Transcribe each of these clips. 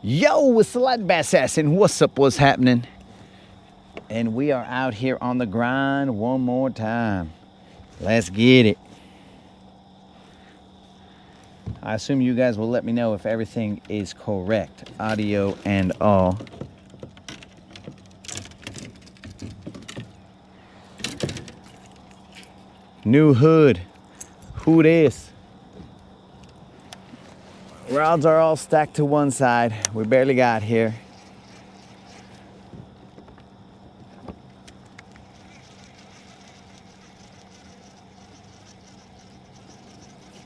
Yo, it's the Light Bass Assassin. What's up? What's happening? And we are out here on the grind one more time. Let's get it. I assume you guys will let me know if everything is correct, audio and all. New hood. Who this? Rods are all stacked to one side. We barely got here.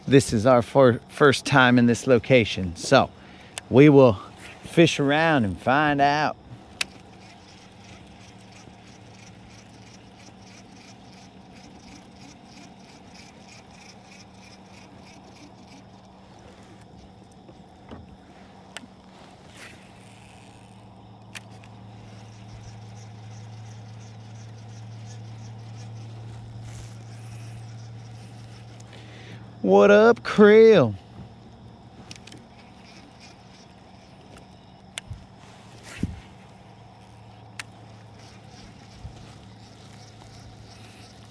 This is our first time in this location, so we will fish around and find out. What up, Krill?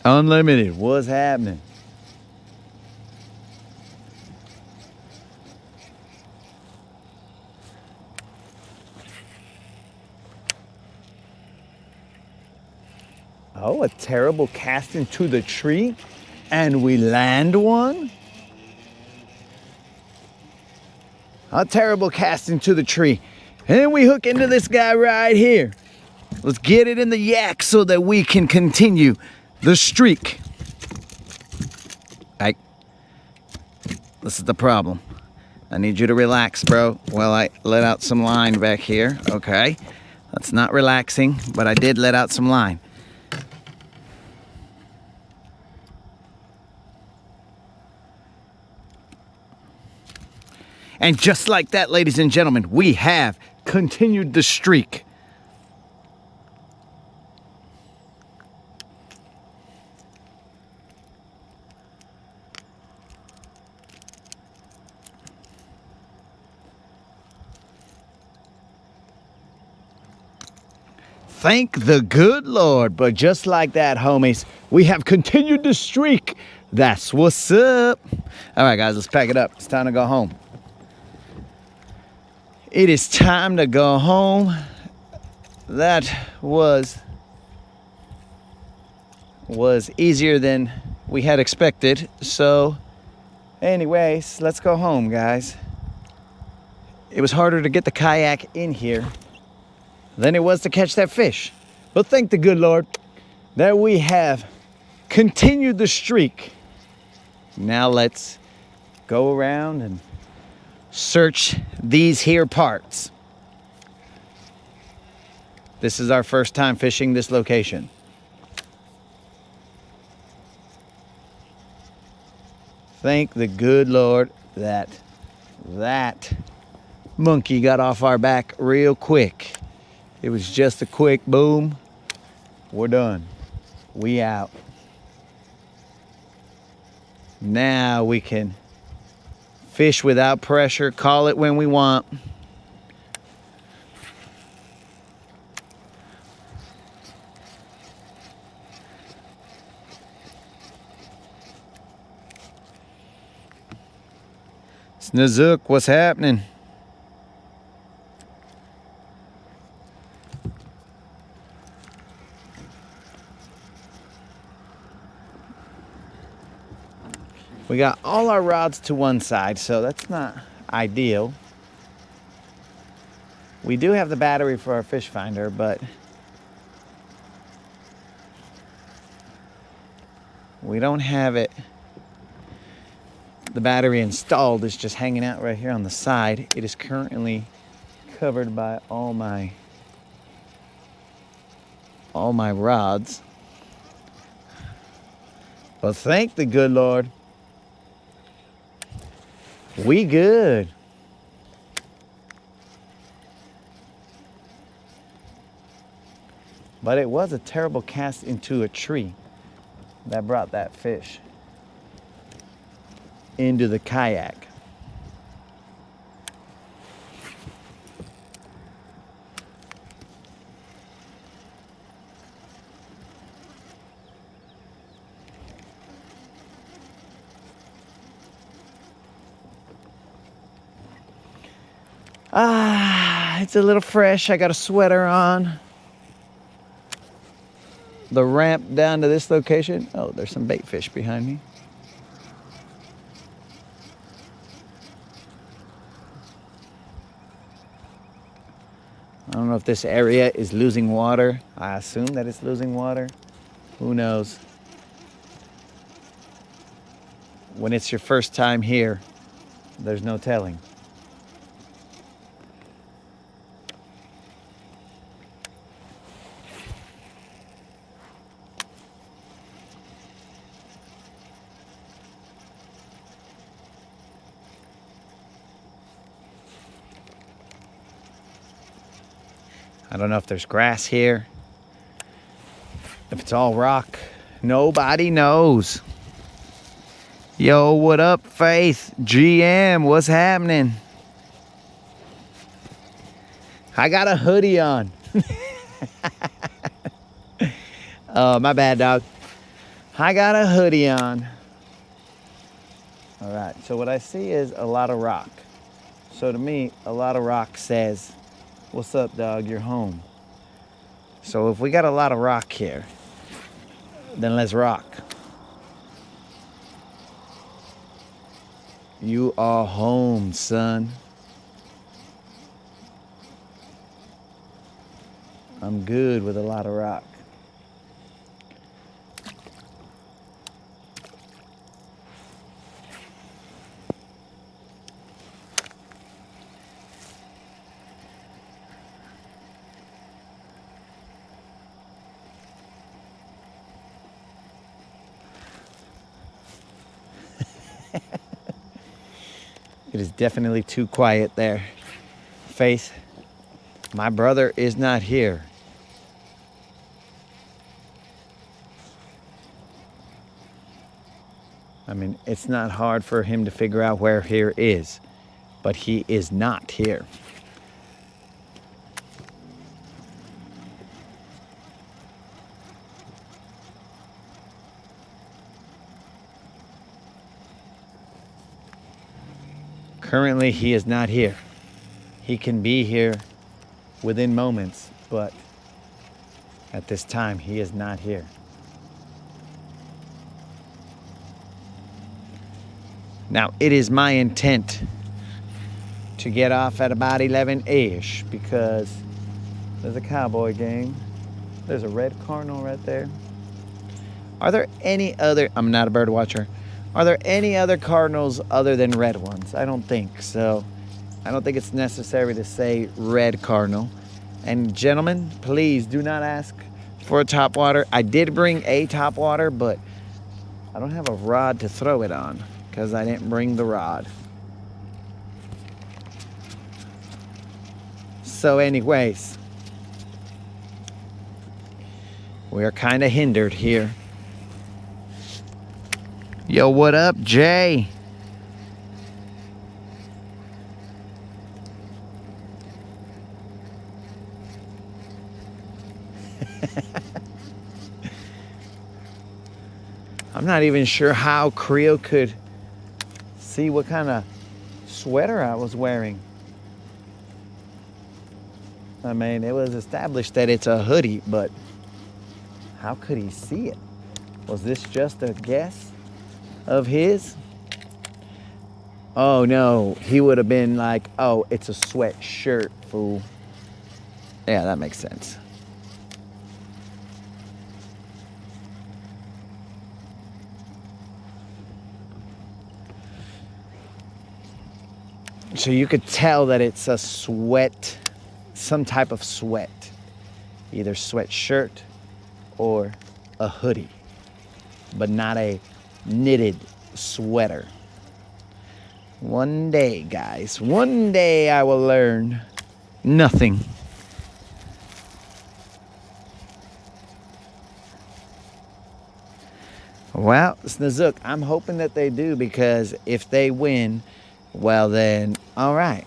Unlimited, what's happening? Oh, a terrible cast into the tree, and we land one? A terrible cast into the tree, and we hook into this guy right here. Let's get it in the yak so that we can continue the streak. This is the problem. I need you to relax, bro, while I let out some line back here. Okay, that's not relaxing, but I did let out some line. And just like that, ladies and gentlemen, we have continued the streak. Thank the good Lord. But just like that, homies, we have continued the streak. That's what's up. All right, guys, let's pack it up. It's time to go home. It is time to go home. That was easier than we had expected. So anyways, let's go home, guys. It was harder to get the kayak in here than it was to catch that fish. But thank the good Lord that we have continued the streak. Now let's go around and search these here parts. This is our first time fishing this location. Thank the good Lord that monkey got off our back real quick. It was just a quick boom. We're done. We out. Now we can fish without pressure, call it when we want. Snazook, what's happening? We got all our rods to one side, so that's not ideal. We do have the battery for our fish finder, but we don't have it. The battery installed is just hanging out right here on the side. It is currently covered by all my rods. Well, thank the good Lord. We good. But it was a terrible cast into a tree that brought that fish into the kayak. It's a little fresh. I got a sweater on. The ramp down to this location. Oh, there's some bait fish behind me. I don't know if this area is losing water. I assume that it's losing water. Who knows? When it's your first time here, there's no telling. I don't know if there's grass here. If it's all rock, nobody knows. Yo, what up, Faith? GM, what's happening? I got a hoodie on. Oh, my bad, dog. I got a hoodie on. All right, so what I see is a lot of rock. So to me, a lot of rock says, what's up, dog? You're home. So if we got a lot of rock here, then let's rock. You are home, son. I'm good with a lot of rock. It is definitely too quiet there. Faith, my brother is not here. I mean, it's not hard for him to figure out where here is, but he is not here. Currently, he is not here. He can be here within moments, but at this time, he is not here. Now, it is my intent to get off at about 11-ish because there's a cowboy game. There's a red cardinal right there. Are there any other... I'm not a bird watcher. Are there any other cardinals other than red ones? I don't think so. I don't think it's necessary to say red cardinal. And gentlemen, please do not ask for a topwater. I did bring a topwater, but I don't have a rod to throw it on because I didn't bring the rod. So anyways, we are kind of hindered here. Yo, what up, Jay? I'm not even sure how Creo could see what kind of sweater I was wearing. I mean, it was established that it's a hoodie, but how could he see it? Was this just a guess of his? Oh no, he would have been like, oh, it's a sweatshirt, fool. Yeah, that makes sense. So you could tell that it's a sweat, some type of sweat, either sweatshirt or a hoodie, but not a knitted sweater. One day, guys, one day I will learn nothing. Well, Snazook, I'm hoping that they do, because if they win, well then, all right.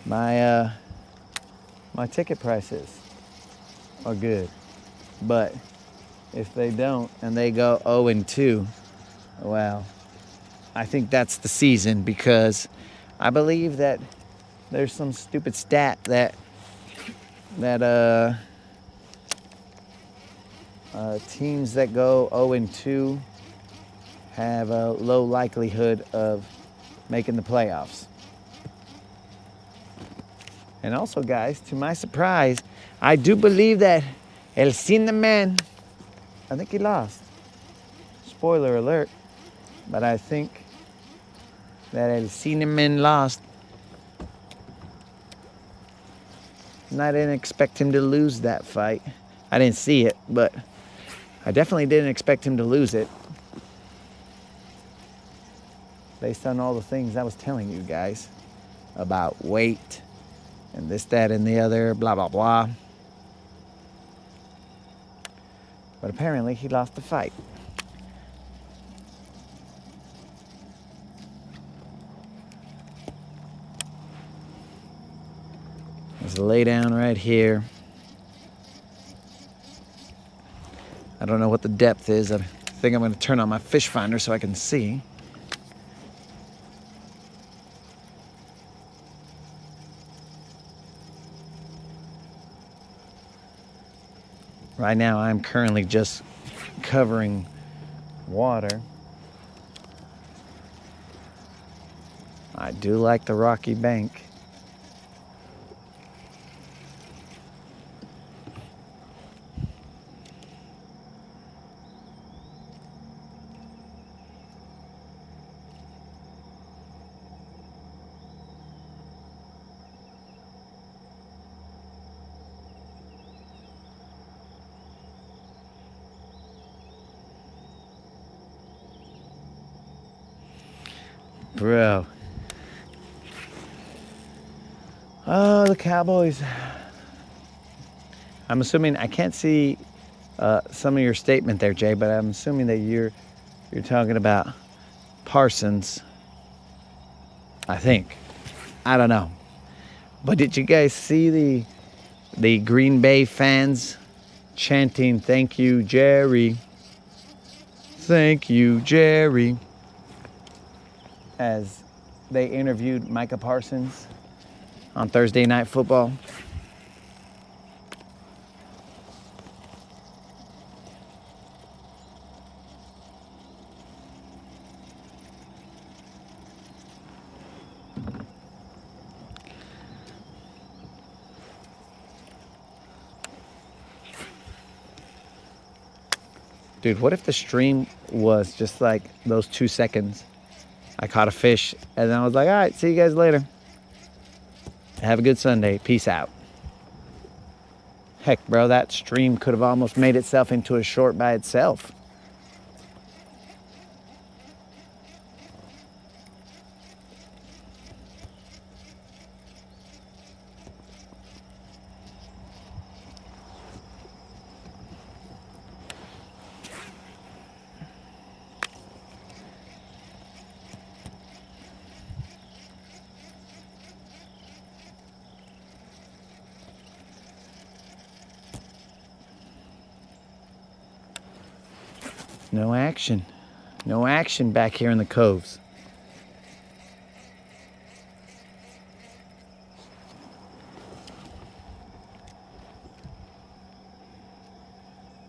My ticket prices are good. But if they don't and they go 0-2, well, I think that's the season, because I believe that there's some stupid stat that teams that go 0-2 have a low likelihood of making the playoffs. And also, guys, to my surprise, I do believe that El Cinnamon, I think he lost. Spoiler alert. But I think that El Cinnamon lost. And I didn't expect him to lose that fight. I didn't see it, but I definitely didn't expect him to lose it. Based on all the things I was telling you guys about weight and this, that, and the other, blah, blah, blah. But apparently he lost the fight. Let's lay down right here. I don't know what the depth is. I think I'm going to turn on my fish finder so I can see. Right now, I'm currently just covering water. I do like the rocky bank. Bro. Oh, the Cowboys. I'm assuming, I can't see some of your statement there, Jay, but I'm assuming that you're talking about Parsons. I think. I don't know. But did you guys see the Green Bay fans chanting, "Thank you, Jerry. Thank you, Jerry," as they interviewed Micah Parsons on Thursday Night Football? Dude, what if the stream was just like those 2 seconds? I caught a fish, and then I was like, all right, see you guys later. Have a good Sunday. Peace out. Heck, bro, that stream could have almost made itself into a short by itself. No action. No action back here in the coves.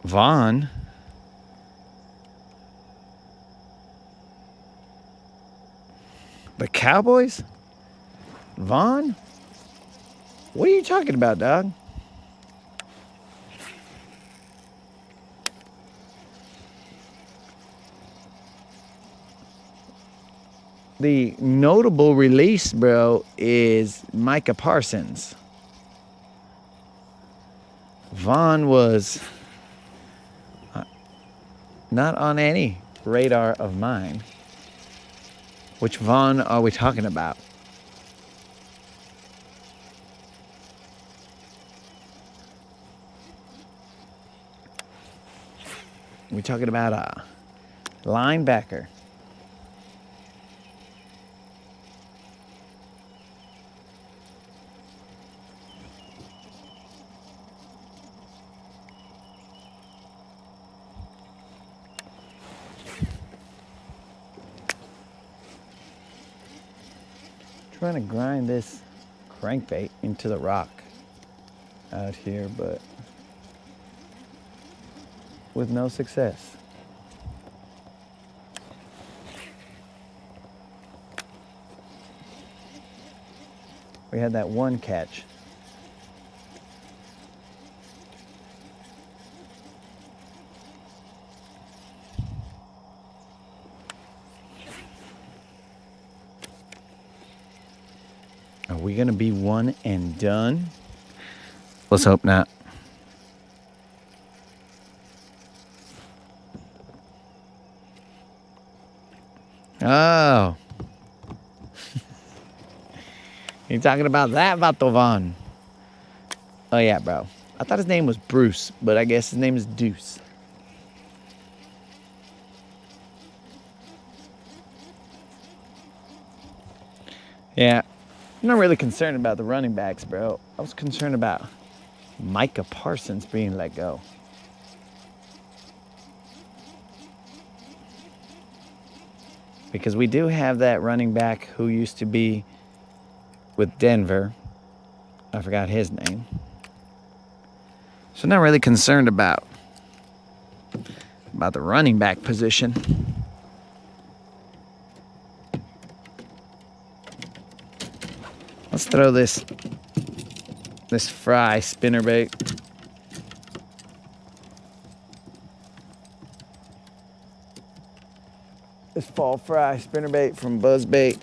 Vaughn. The Cowboys? Vaughn? What are you talking about, dog? The notable release, bro, is Micah Parsons. Vaughn was not on any radar of mine. Which Vaughn are we talking about? We're talking about a linebacker. Trying to grind this crankbait into the rock out here, but with no success. We had that one catch. Are we gonna be one and done? Let's hope not. Oh. You talking about that, Vatovan? Oh yeah, bro. I thought his name was Bruce, but I guess his name is Deuce. Yeah. I'm not really concerned about the running backs, bro. I was concerned about Micah Parsons being let go. Because we do have that running back who used to be with Denver. I forgot his name. So not really concerned about the running back position. Let's throw this fry spinnerbait. This fall fry spinnerbait from Buzzbait.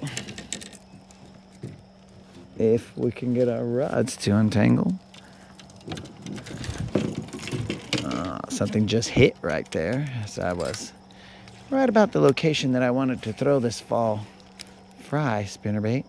If we can get our rods to untangle. Something just hit right there as I was right about the location that I wanted to throw this fall fry spinnerbait.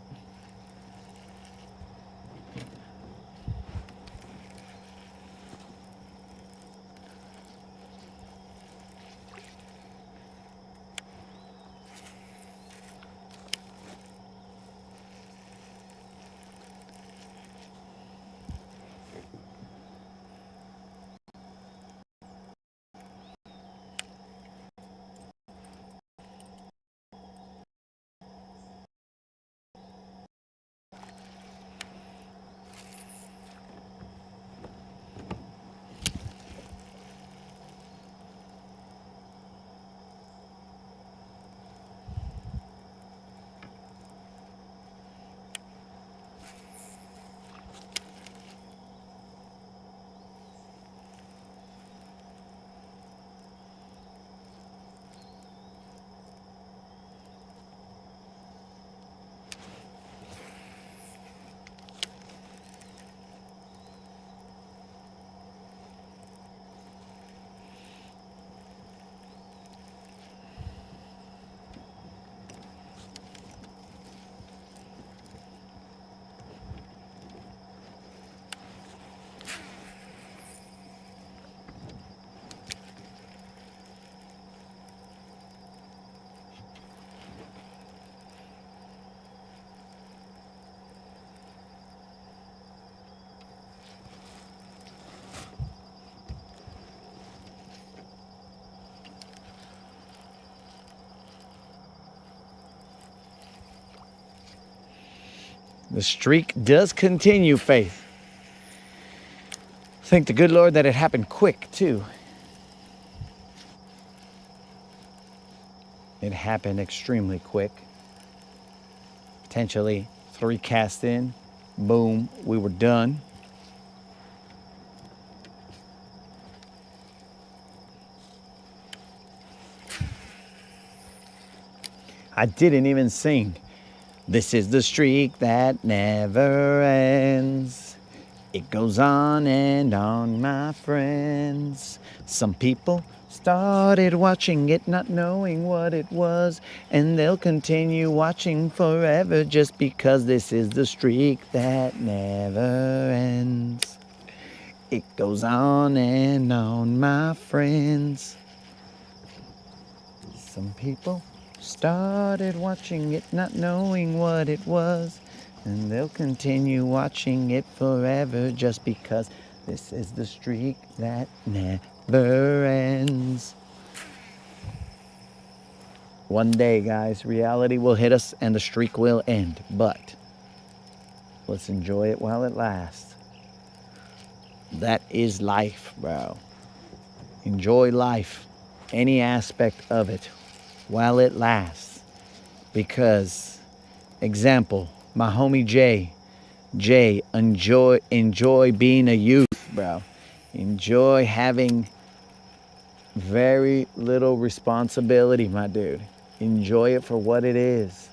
The streak does continue, Faith. Thank the good Lord that it happened quick, too. It happened extremely quick. Potentially 3 casts in. Boom, we were done. I didn't even sing. This is the streak that never ends. It goes on and on, my friends. Some people started watching it not knowing what it was, and they'll continue watching forever just because this is the streak that never ends. It goes on and on, my friends. Some people started watching it not knowing what it was, and they'll continue watching it forever just because this is the streak that never ends. One day, guys, reality will hit us and the streak will end, but Let's enjoy it while it lasts. That is life, bro. Enjoy life, any aspect of it, while it lasts. Because, example, my homie Jay, enjoy being a youth, bro. Enjoy having very little responsibility, my dude. Enjoy it for what it is.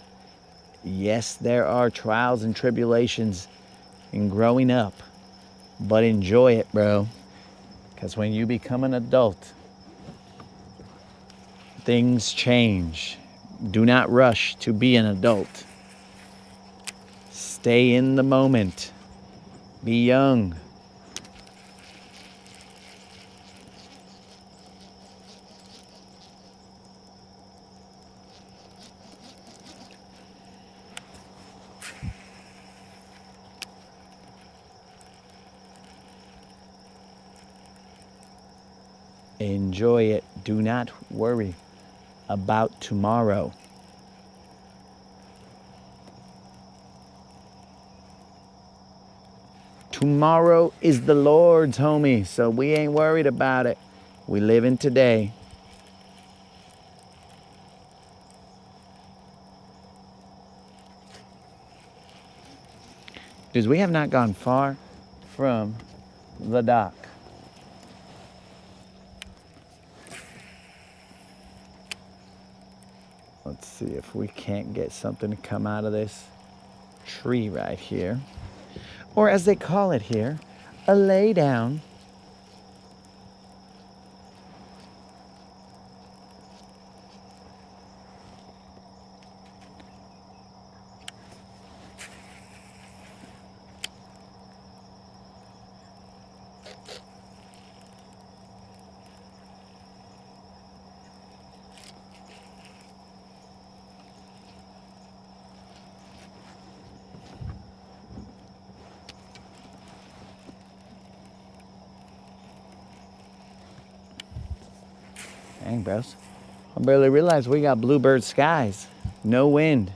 Yes, there are trials and tribulations in growing up, but enjoy it, bro. Because when you become an adult, things change. Do not rush to be an adult. Stay in the moment. Be young. Enjoy it. Do not worry about tomorrow. Tomorrow is the Lord's, homie, so we ain't worried about it. We live in today. Because we have not gone far from the dock. Let's see if we can't get something to come out of this tree right here. Or as they call it here, a lay down. Dang, bros. I barely realized we got bluebird skies. No wind.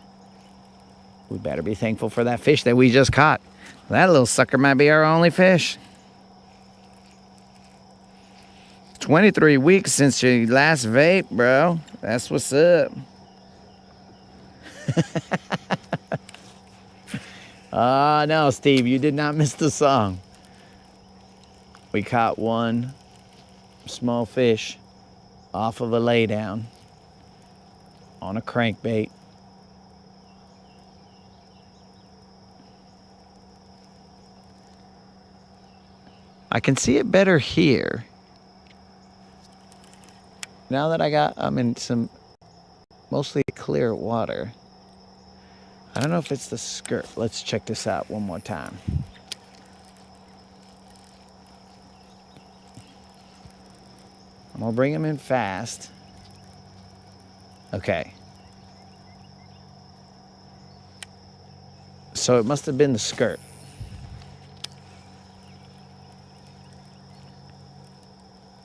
We better be thankful for that fish that we just caught. That little sucker might be our only fish. 23 weeks since your last vape, bro. That's what's up. Oh, no, Steve, you did not miss the song. We caught one small fish off of a laydown on a crankbait. I can see it better here. Now that I'm in some mostly clear water. I don't know if it's the skirt. Let's check this out one more time. I'm gonna bring him in fast. Okay. So it must have been the skirt.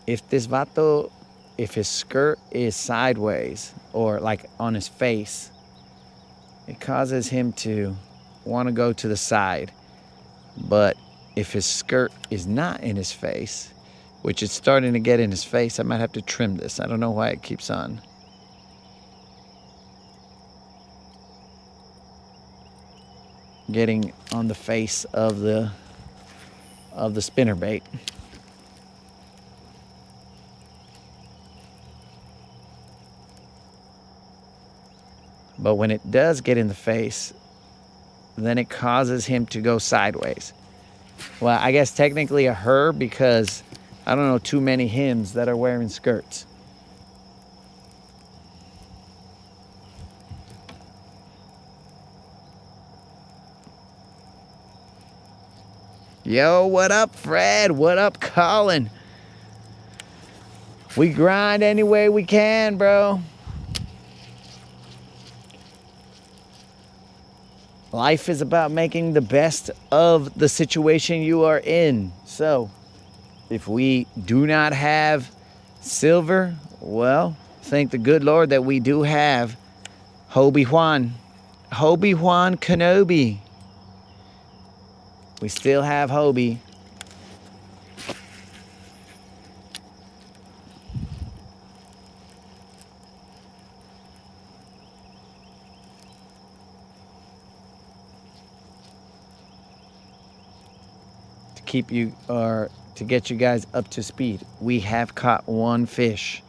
If this vato, if his skirt is sideways or like on his face, it causes him to want to go to the side. But if his skirt is not in his face, which it's starting to get in his face, I might have to trim this. I don't know why it keeps on. Getting on the face of the spinnerbait. But when it does get in the face, then it causes him to go sideways. Well, I guess technically a her, because I don't know too many hims that are wearing skirts. Yo, what up, Fred? What up, Colin? We grind any way we can, bro. Life is about making the best of the situation you are in. So, if we do not have silver, well, thank the good Lord that we do have Obi-Wan Kenobi. We still have Hobie. Keep you or to get you guys up to speed, we have caught one fish.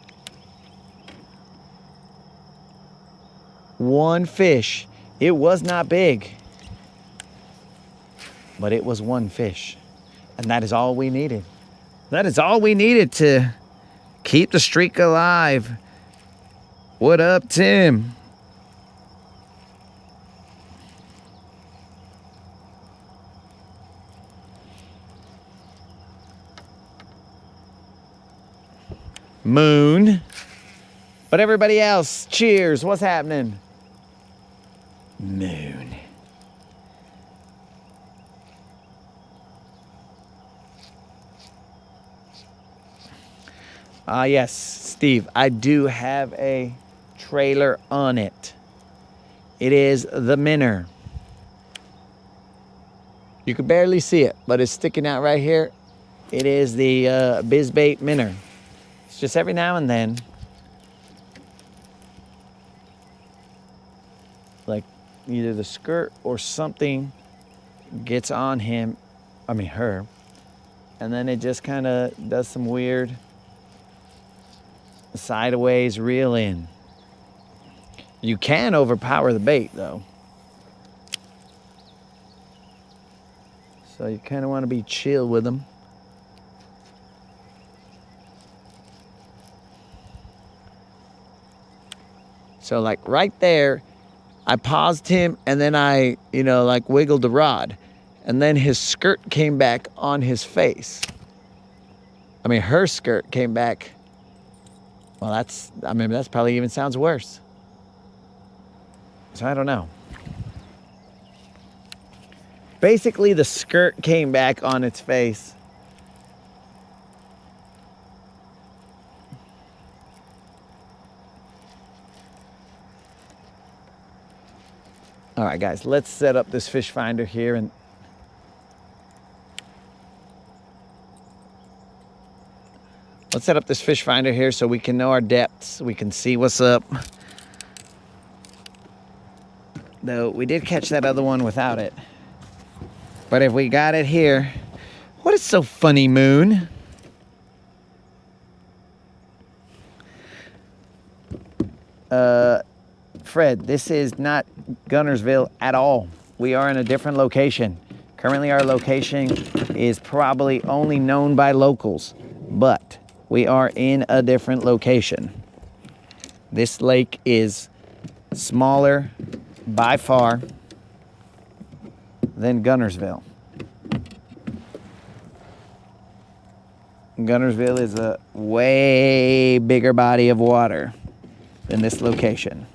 One fish. It was not big, but it was one fish, and that is all we needed. That is all we needed to keep the streak alive. What up, Tim? Moon. But everybody else, cheers. What's happening? Moon. Yes, Steve, I do have a trailer on it. It is the minnow. You can barely see it, but it's sticking out right here. It is the Bizbait minnow. It's just every now and then, like either the skirt or something gets on him, her, and then it just kind of does some weird sideways reel in. You can overpower the bait though. So you kind of want to be chill with them. So like right there, I paused him and then I, like wiggled the rod. And then his skirt came back on his face. Her skirt came back. Well, that's probably even sounds worse. So I don't know. Basically, the skirt came back on its face. All right, guys, let's set up this fish finder here and let's set up this fish finder here so we can know our depths. We can see what's up. Though we did catch that other one without it. But if we got it here, what is so funny, Moon? Fred, this is not Guntersville at all. We are in a different location. Currently our location is probably only known by locals, but we are in a different location. This lake is smaller by far than Guntersville. Guntersville is a way bigger body of water than this location.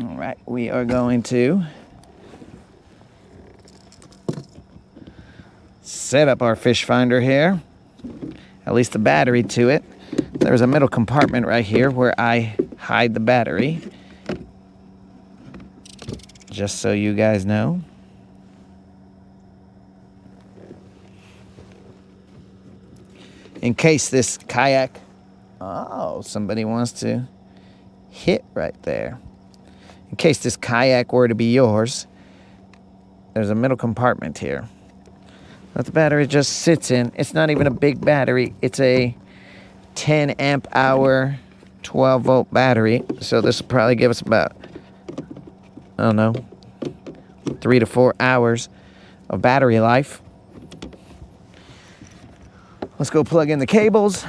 All right, we are going to set up our fish finder here, at least the battery to it. There's a middle compartment right here where I hide the battery, just so you guys know. In case this kayak, somebody wants to hit right there. In case this kayak were to be yours, there's a middle compartment here that the battery just sits in. It's not even a big battery. It's a 10 amp hour, 12 volt battery. So this will probably give us about, 3 to 4 hours of battery life. Let's go plug in the cables.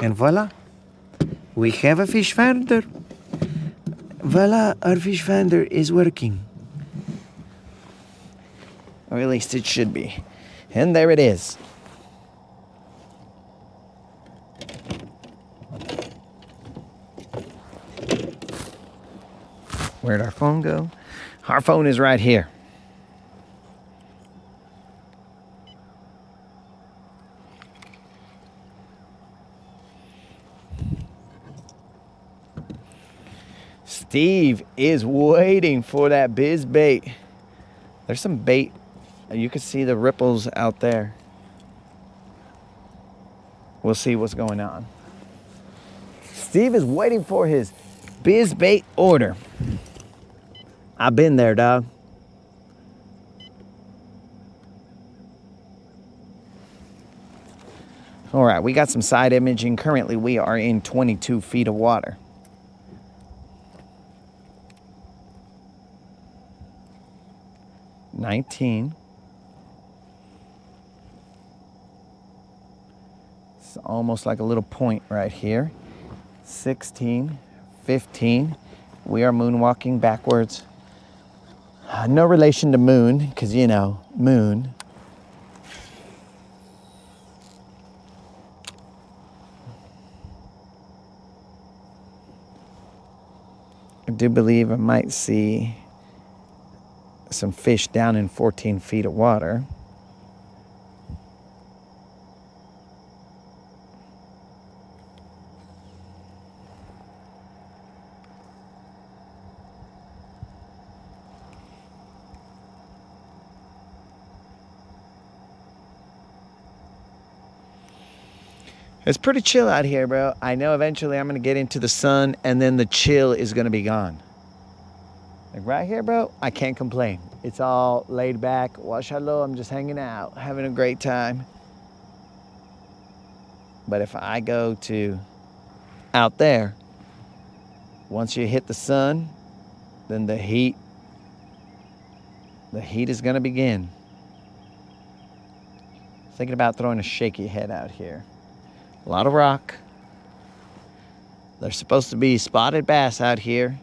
And voila, we have a fish finder. Voila, our fish finder is working. Or at least it should be. And there it is. Where'd our phone go? Our phone is right here. Steve is waiting for that biz bait. There's some bait. You can see the ripples out there. We'll see what's going on. Steve is waiting for his biz bait order. I've been there, dog. All right, we got some side imaging. Currently, we are in 22 feet of water. $19. It's almost like a little point right here. 16, 15. We are moonwalking backwards. No relation to moon, because, you know, moon. I do believe I might see some fish down in 14 feet of water. It's pretty chill out here, bro. I know eventually I'm going to get into the sun and then the chill is going to be gone. Like right here, bro, I can't complain. It's all laid back. Washalom, I'm just hanging out, having a great time. But if I go to out there, once you hit the sun, then the heat is going to begin. Thinking about throwing a shaky head out here. A lot of rock. There's supposed to be spotted bass out here.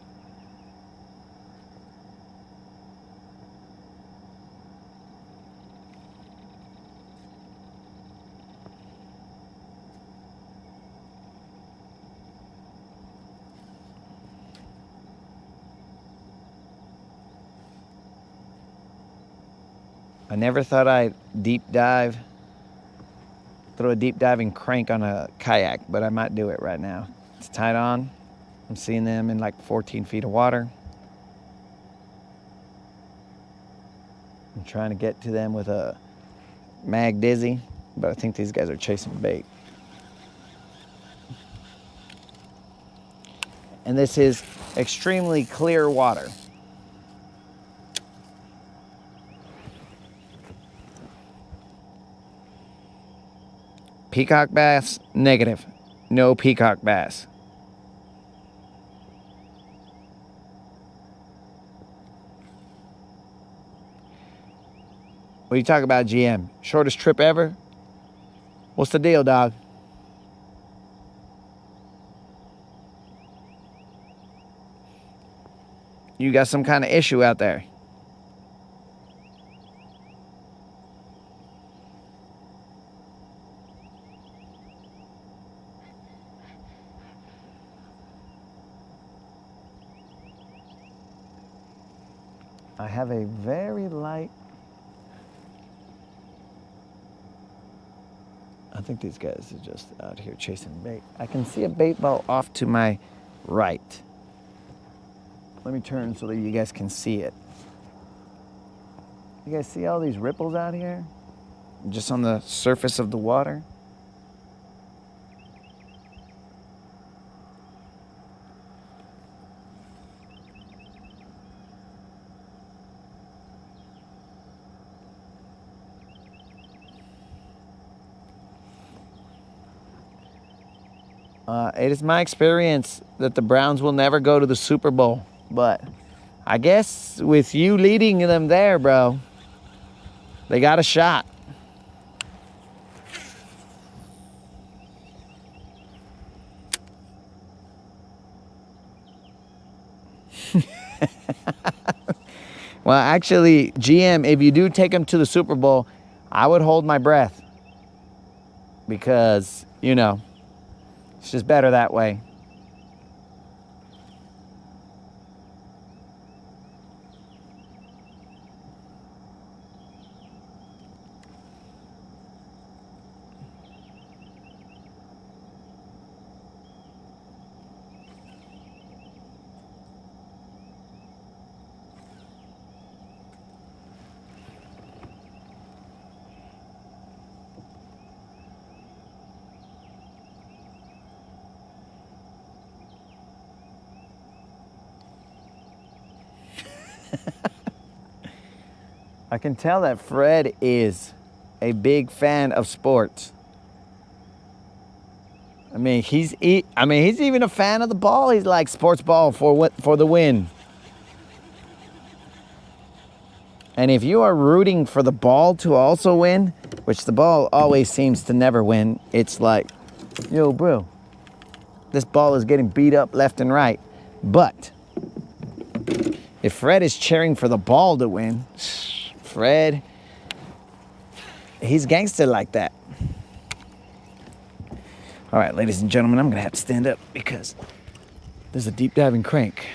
I never thought I'd throw a deep diving crank on a kayak, but I might do it right now. It's tied on. I'm seeing them in like 14 feet of water. I'm trying to get to them with a mag dizzy, but I think these guys are chasing bait. And this is extremely clear water. Peacock bass, negative. No peacock bass. What are you talking about, GM? Shortest trip ever? What's the deal, dog? You got some kind of issue out there. I have a very light... I think these guys are just out here chasing bait. I can see a bait ball off to my right. Let me turn so that you guys can see it. You guys see all these ripples out here? Just on the surface of the water? It is my experience that the Browns will never go to the Super Bowl. But I guess with you leading them there, bro, they got a shot. Well, actually, GM, if you do take him to the Super Bowl, I would hold my breath. Because, you know, it's just better that way. I can tell that Fred is a big fan of sports. I mean, he's even a fan of the ball. He's like sports ball for the win. And if you are rooting for the ball to also win, which the ball always seems to never win, it's like, yo, bro, this ball is getting beat up left and right. But if Fred is cheering for the ball to win, Fred, he's gangster like that. All right, ladies and gentlemen, I'm gonna have to stand up because there's a deep diving crank.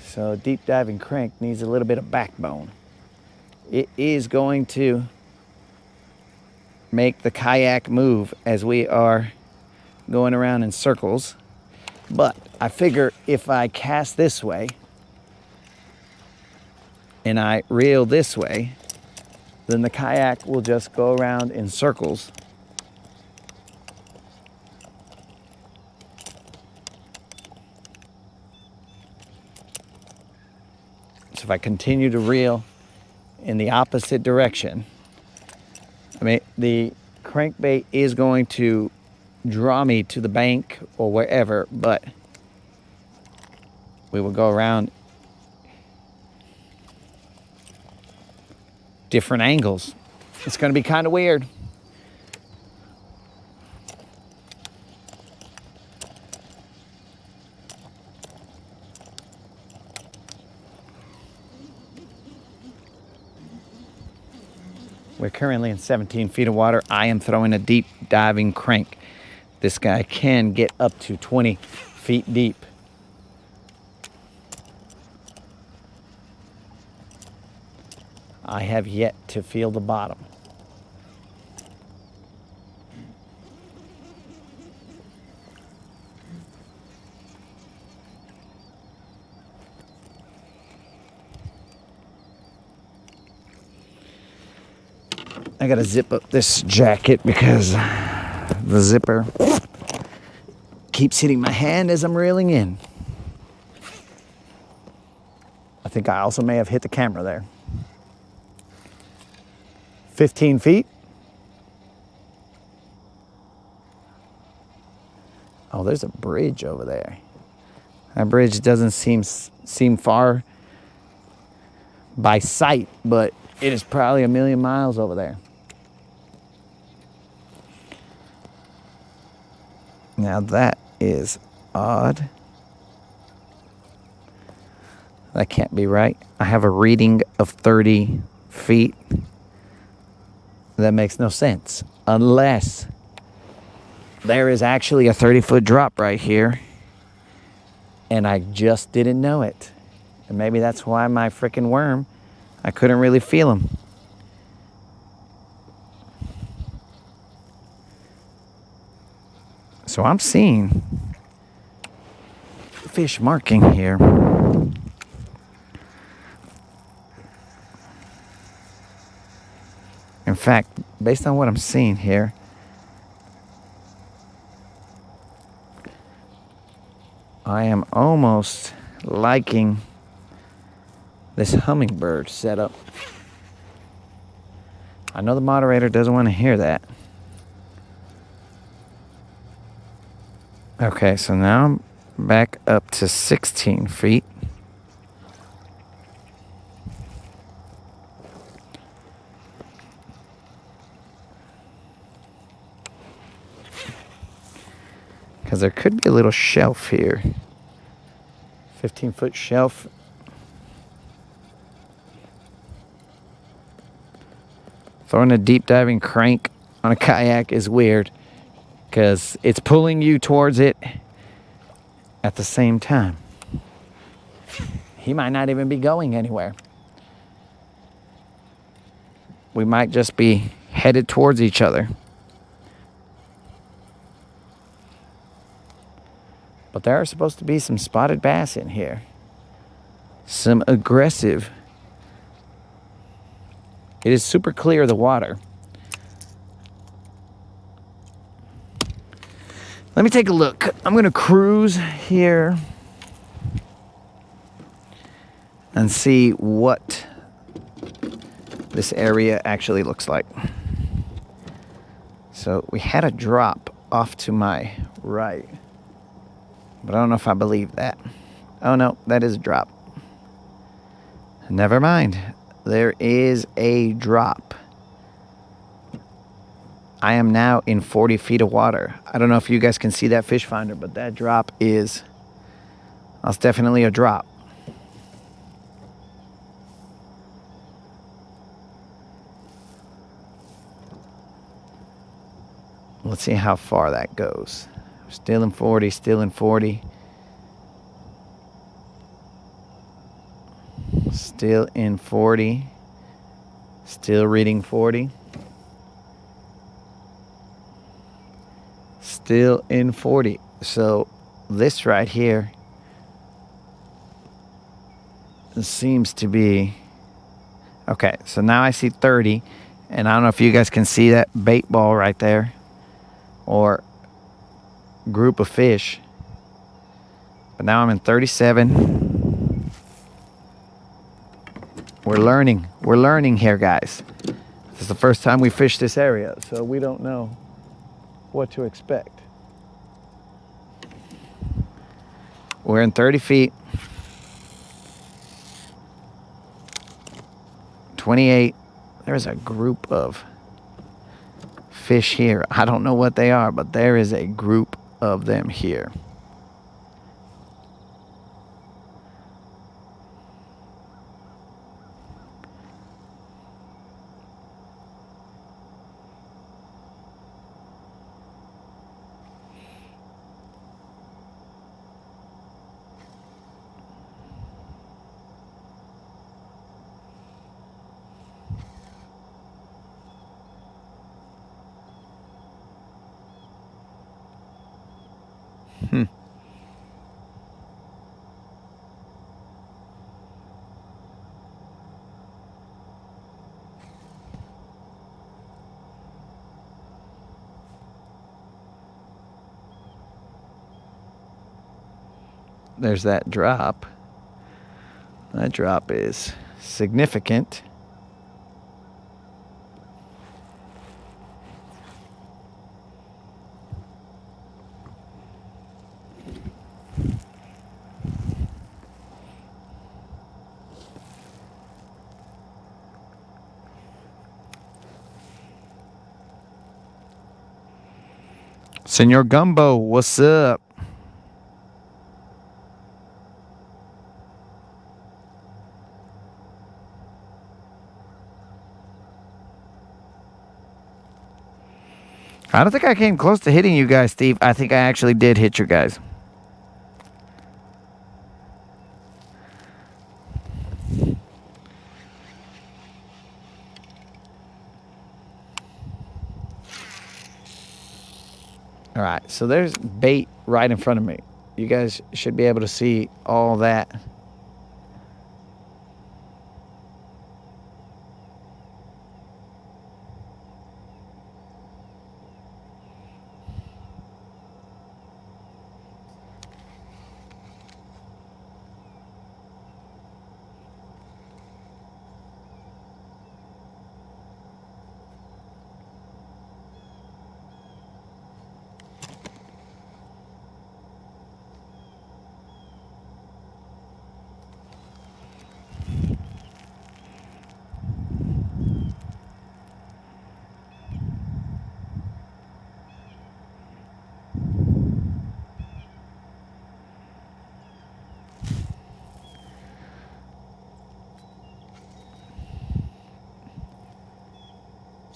So a deep diving crank needs a little bit of backbone. It is going to make the kayak move as we are going around in circles. But I figure if I cast this way and I reel this way, then the kayak will just go around in circles. So if I continue to reel in the opposite direction, I mean, the crankbait is going to draw me to the bank or wherever, but we will go around different angles. It's going to be kind of weird. We're currently in 17 feet of water. I am throwing a deep diving crank. This guy can get up to 20 feet deep. I have yet to feel the bottom. I gotta zip up this jacket because the zipper keeps hitting my hand as I'm reeling in. I think I also may have hit the camera there. 15 feet. Oh, there's a bridge over there. That bridge doesn't seem far by sight, but it is probably a million miles over there. Now that is odd. That can't be right. I have a reading of 30 feet. That makes no sense. Unless there is actually a 30-foot drop right here. And I just didn't know it. And maybe that's why my freaking worm, I couldn't really feel him. So I'm seeing fish marking here. In fact, based on what I'm seeing here, I am almost liking this hummingbird setup. I know the moderator doesn't want to hear that. Okay, so now I'm back up to 16 feet. Because there could be a little shelf here. 15-foot shelf. Throwing a deep diving crank on a kayak is weird because it's pulling you towards it at the same time. He might not even be going anywhere. We might just be headed towards each other. But there are supposed to be some spotted bass in here. Some aggressive. It is super clear, the water. Let me take a look. I'm going to cruise here and see what this area actually looks like. So we had a drop off to my right, but I don't know if I believe that. Oh no, that is a drop. Never mind. There is a drop. I am now in 40 feet of water. I don't know if you guys can see that fish finder, but that drop is, that's definitely a drop. Let's see how far that goes. Still in 40, still in 40. Still in 40. Still reading 40. Still in 40. So this right here seems to be okay. So now I see 30, and I don't know if you guys can see that bait ball right there or group of fish, but now I'm in 37. We're learning here, guys. This is the first time we fished this area, so we don't know what to expect. We're in 30 feet. 28. There's a group of fish here. I don't know what they are, but there is a group of them here. There's that drop. That drop is significant. Senor Gumbo, what's up? I don't think I came close to hitting you guys, Steve. I think I actually did hit you guys. All right, so there's bait right in front of me. You guys should be able to see all that.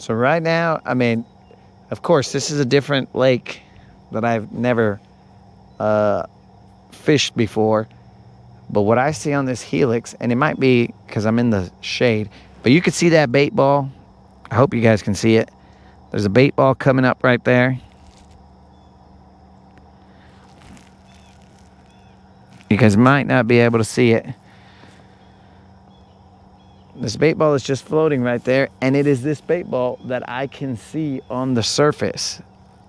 So right now, I mean, of course, this is a different lake that I've never fished before. But what I see on this helix, and it might be because I'm in the shade, but you can see that bait ball. I hope you guys can see it. There's a bait ball coming up right there. You guys might not be able to see it. This bait ball is just floating right there, and it is this bait ball that I can see on the surface.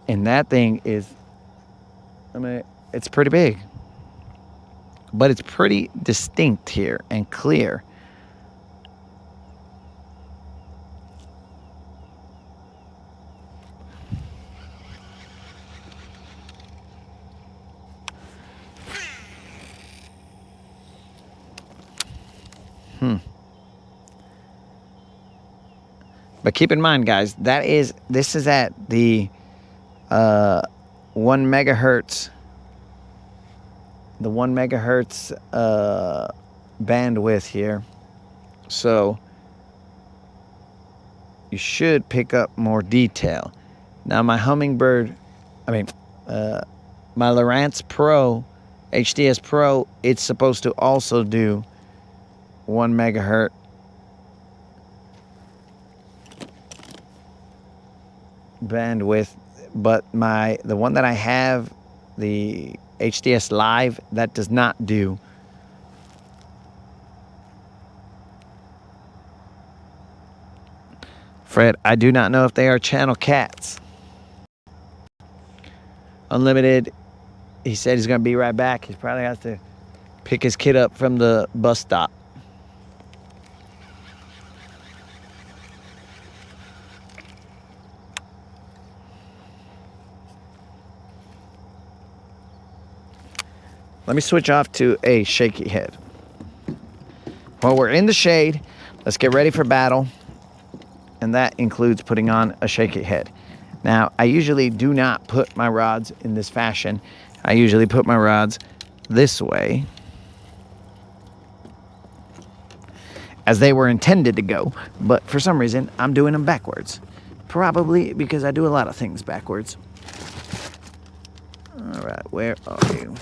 And that thing is, I mean, it's pretty big. But it's pretty distinct here and clear. But keep in mind, guys, this is at the 1 megahertz. The 1 megahertz bandwidth here. So you should pick up more detail. Now my Hummingbird, my Lowrance Pro, HDS Pro, it's supposed to also do 1 megahertz. Bandwidth, but the one that I have, the HDS Live, that does not do. Fred, I do not know if they are channel cats. Unlimited, he said he's going to be right back. He probably has to pick his kid up from the bus stop. Let me switch off to a shaky head. While we're in the shade, let's get ready for battle. And that includes putting on a shaky head. Now, I usually do not put my rods in this fashion. I usually put my rods this way, as they were intended to go. But for some reason, I'm doing them backwards. Probably because I do a lot of things backwards. All right, where are you?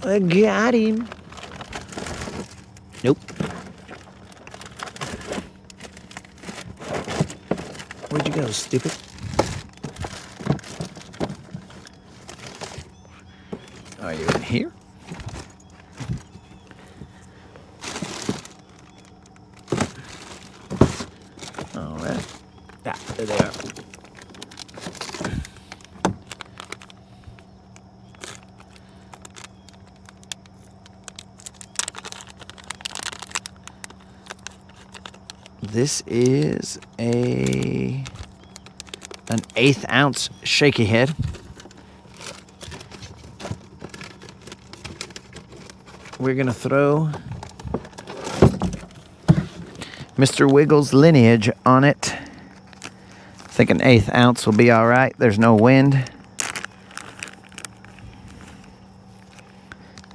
I got him. Nope. Where'd you go, stupid? Are you in here? All right. Yeah, there they are. This is an 1/8 ounce shaky head. We're gonna throw Mr. Wiggles lineage on it. I think an 1/8 ounce will be all right. There's no wind.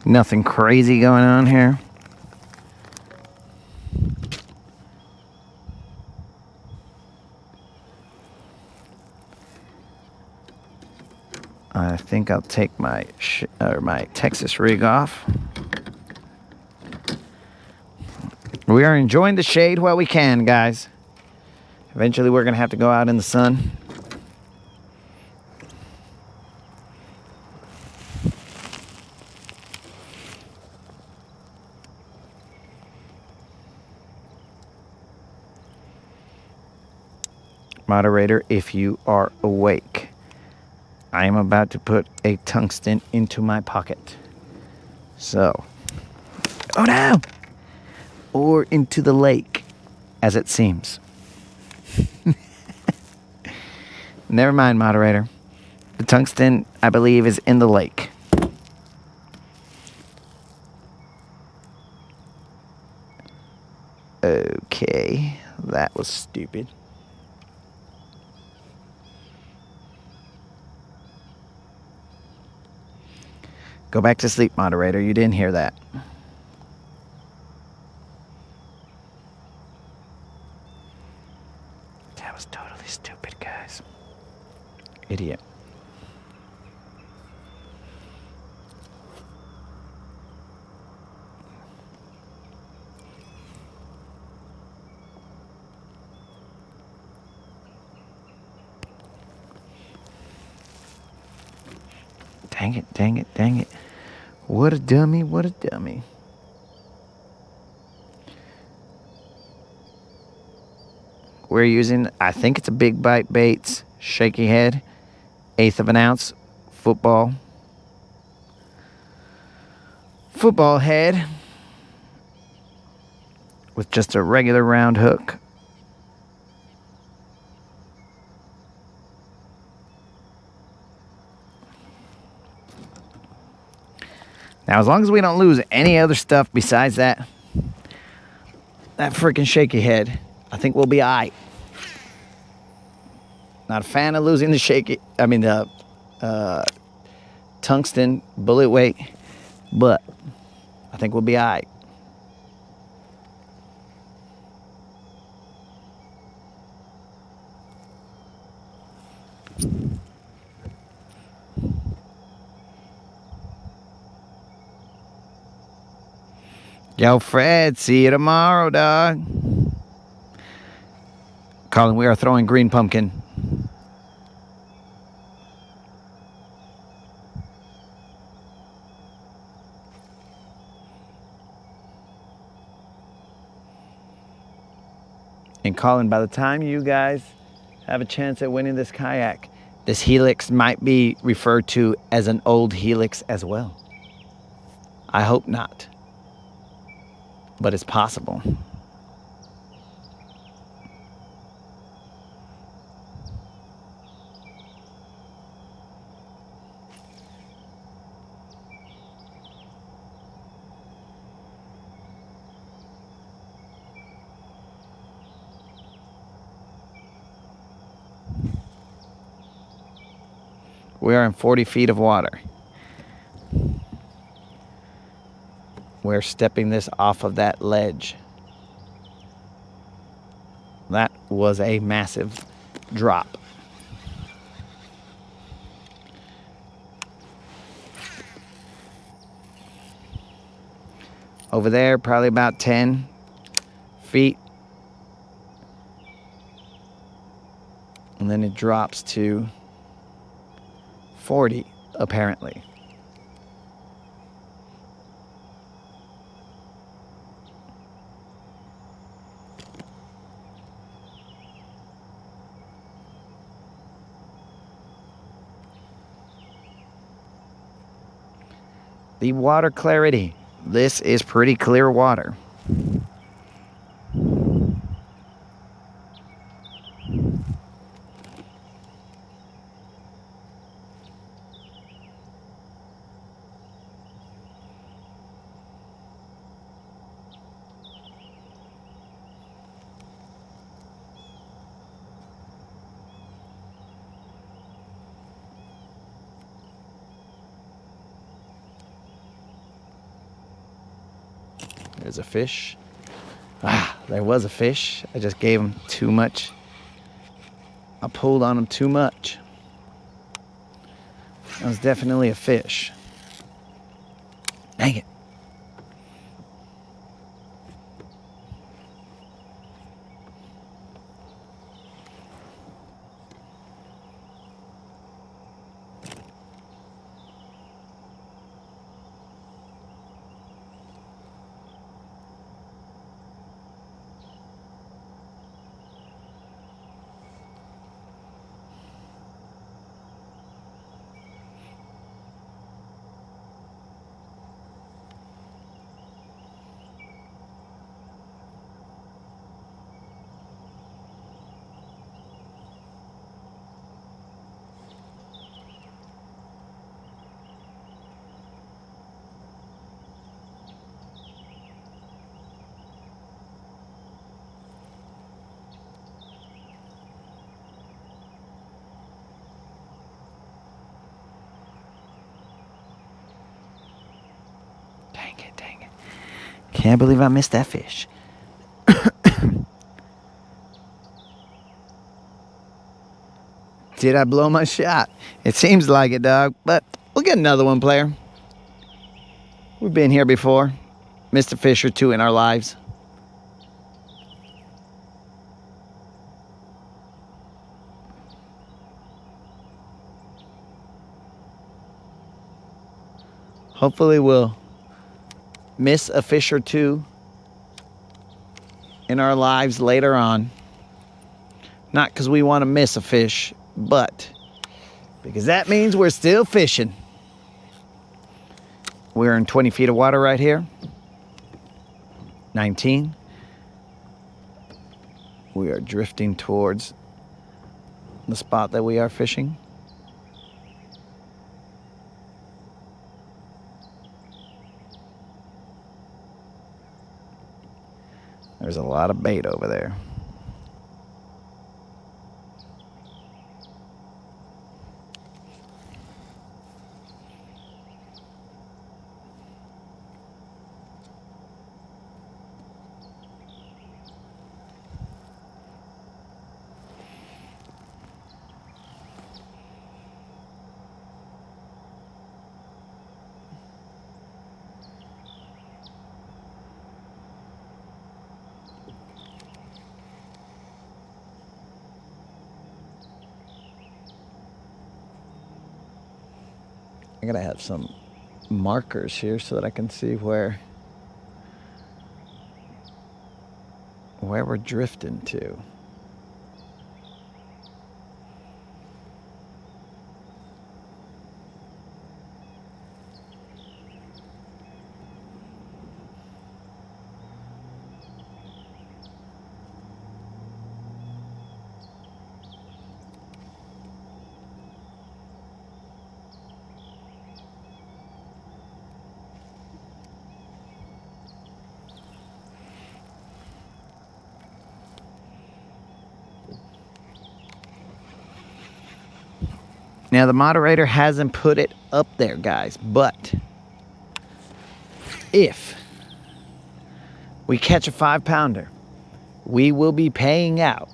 Nothing crazy going on here. I think I'll take my Texas rig off. We are enjoying the shade while we can, guys. Eventually we're gonna have to go out in the sun. Moderator, if you are awake, I am about to put a tungsten into my pocket. So, oh no! Or into the lake, as it seems. Never mind, moderator. The tungsten, I believe, is in the lake. Okay, that was stupid. Go back to sleep, moderator. You didn't hear that. That was totally stupid, guys. Idiot. Dang it, dang it, dang it. What a dummy, what a dummy. We're using, I think it's a Big Bite Baits shaky head, 1/8 of an ounce football head with just a regular round hook. Now, as long as we don't lose any other stuff besides that freaking shaky head, I think we'll be all right. Not a fan of losing the tungsten bullet weight, but I think we'll be all right. Yo, Fred, see you tomorrow, dog. Colin, we are throwing green pumpkin. And Colin, by the time you guys have a chance at winning this kayak, this helix might be referred to as an old helix as well. I hope not, but it's possible. We are in 40 feet of water. We're stepping this off of that ledge. That was a massive drop. Over there, probably about 10 feet. And then it drops to 40, apparently. The water clarity. This is pretty clear water. There's a fish. There was a fish. I just gave him too much. I pulled on him too much. That was definitely a fish. Dang it. Dang it. Can't believe I missed that fish. Did I blow my shot? It seems like it, dog. But we'll get another one, player. We've been here before. Missed a fish or two in our lives. Hopefully we'll miss a fish or two in our lives later on. Not because we want to miss a fish, but because that means we're still fishing. We're in 20 feet of water right here. 19. We are drifting towards the spot that we are fishing. There's a lot of bait over there. I gotta have some markers here so that I can see where we're drifting to. Now, the moderator hasn't put it up there, guys, but if we catch a 5-pounder, we will be paying out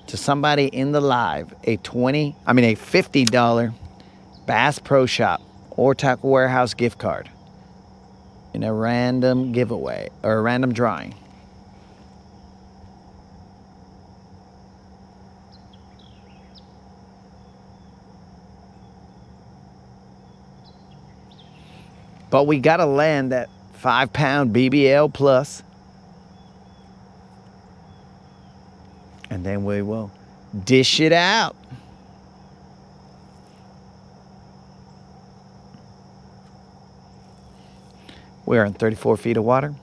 to somebody in the live a $50 Bass Pro Shop or Tackle Warehouse gift card in a random giveaway or a random drawing. But we got to land that 5-pound BBL plus. And then we will dish it out. We're in 34 feet of water.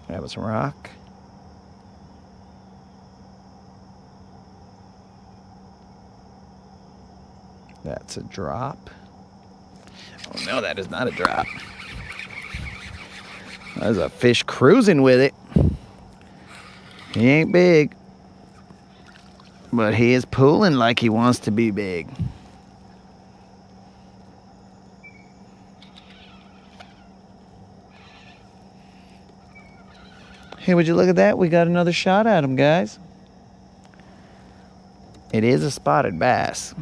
That was a rock. That's a drop. Oh no, that is not a drop. There's a fish cruising with it. He ain't big, but he is pulling like he wants to be big. Hey, would you look at that? We got another shot at him, guys. It is a spotted bass.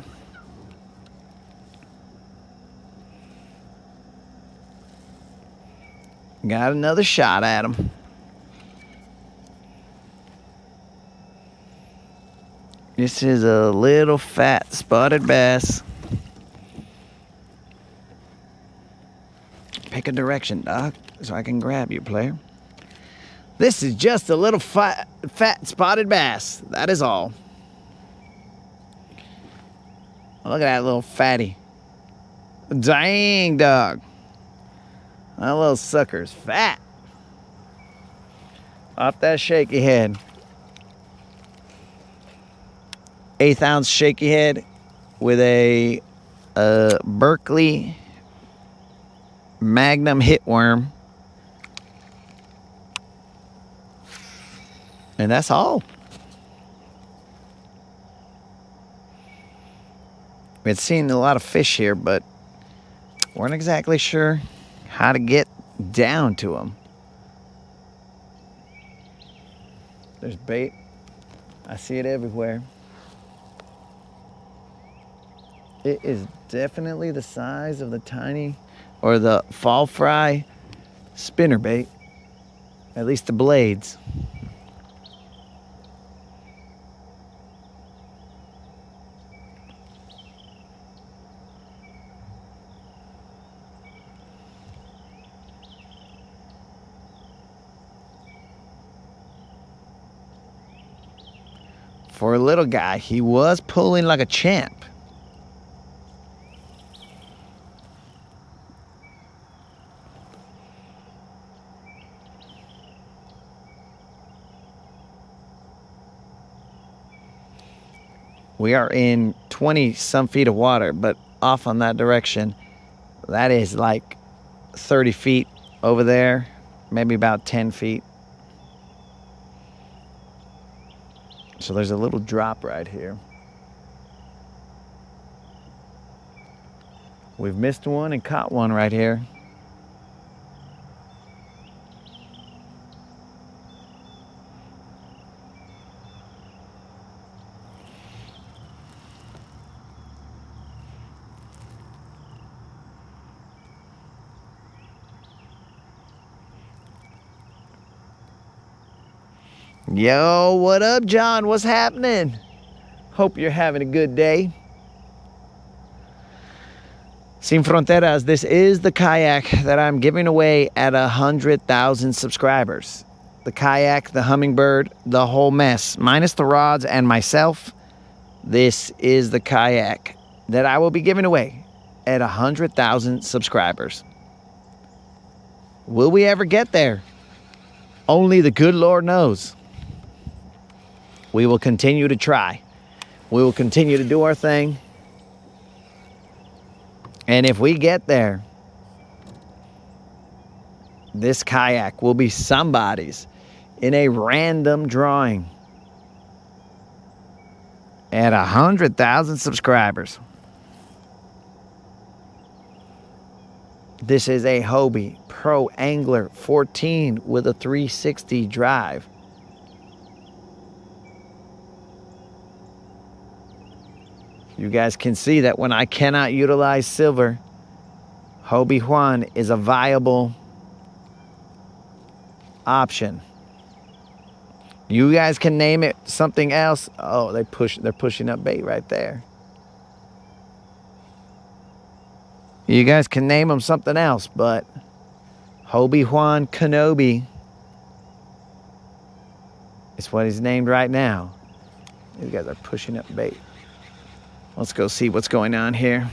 Got another shot at him. This is a little fat spotted bass. Pick a direction, Doc, so I can grab you, player. This is just a little fat spotted bass. That is all. Look at that little fatty. Dang, dog. That little sucker's fat. Off that shaky head. 1/8 ounce shaky head with a Berkeley Magnum hitworm. And that's all. We've seen a lot of fish here, but weren't exactly sure how to get down to them. There's bait. I see it everywhere. It is definitely the size of the tiny, or the fall fry spinnerbait. At least the blades. For a little guy, he was pulling like a champ. We are in 20 some feet of water, but off on that direction, that is like 30 feet over there, maybe about 10 feet. So there's a little drop right here. We've missed one and caught one right here. Yo, what up, John? What's happening? Hope you're having a good day. Sin Fronteras, this is the kayak that I'm giving away at 100,000 subscribers. The kayak, the hummingbird, the whole mess, minus the rods and myself. This is the kayak that I will be giving away at 100,000 subscribers. Will we ever get there? Only the good Lord knows. We will continue to try. We will continue to do our thing. And if we get there, this kayak will be somebody's in a random drawing at 100,000 subscribers. This is a Hobie Pro Angler 14 with a 360 drive. You guys can see that when I cannot utilize silver, Hobie Juan is a viable option. You guys can name it something else. Oh, they're pushing up bait right there. You guys can name them something else, but Hobie Juan Kenobi is what he's named right now. These guys are pushing up bait. Let's go see what's going on here.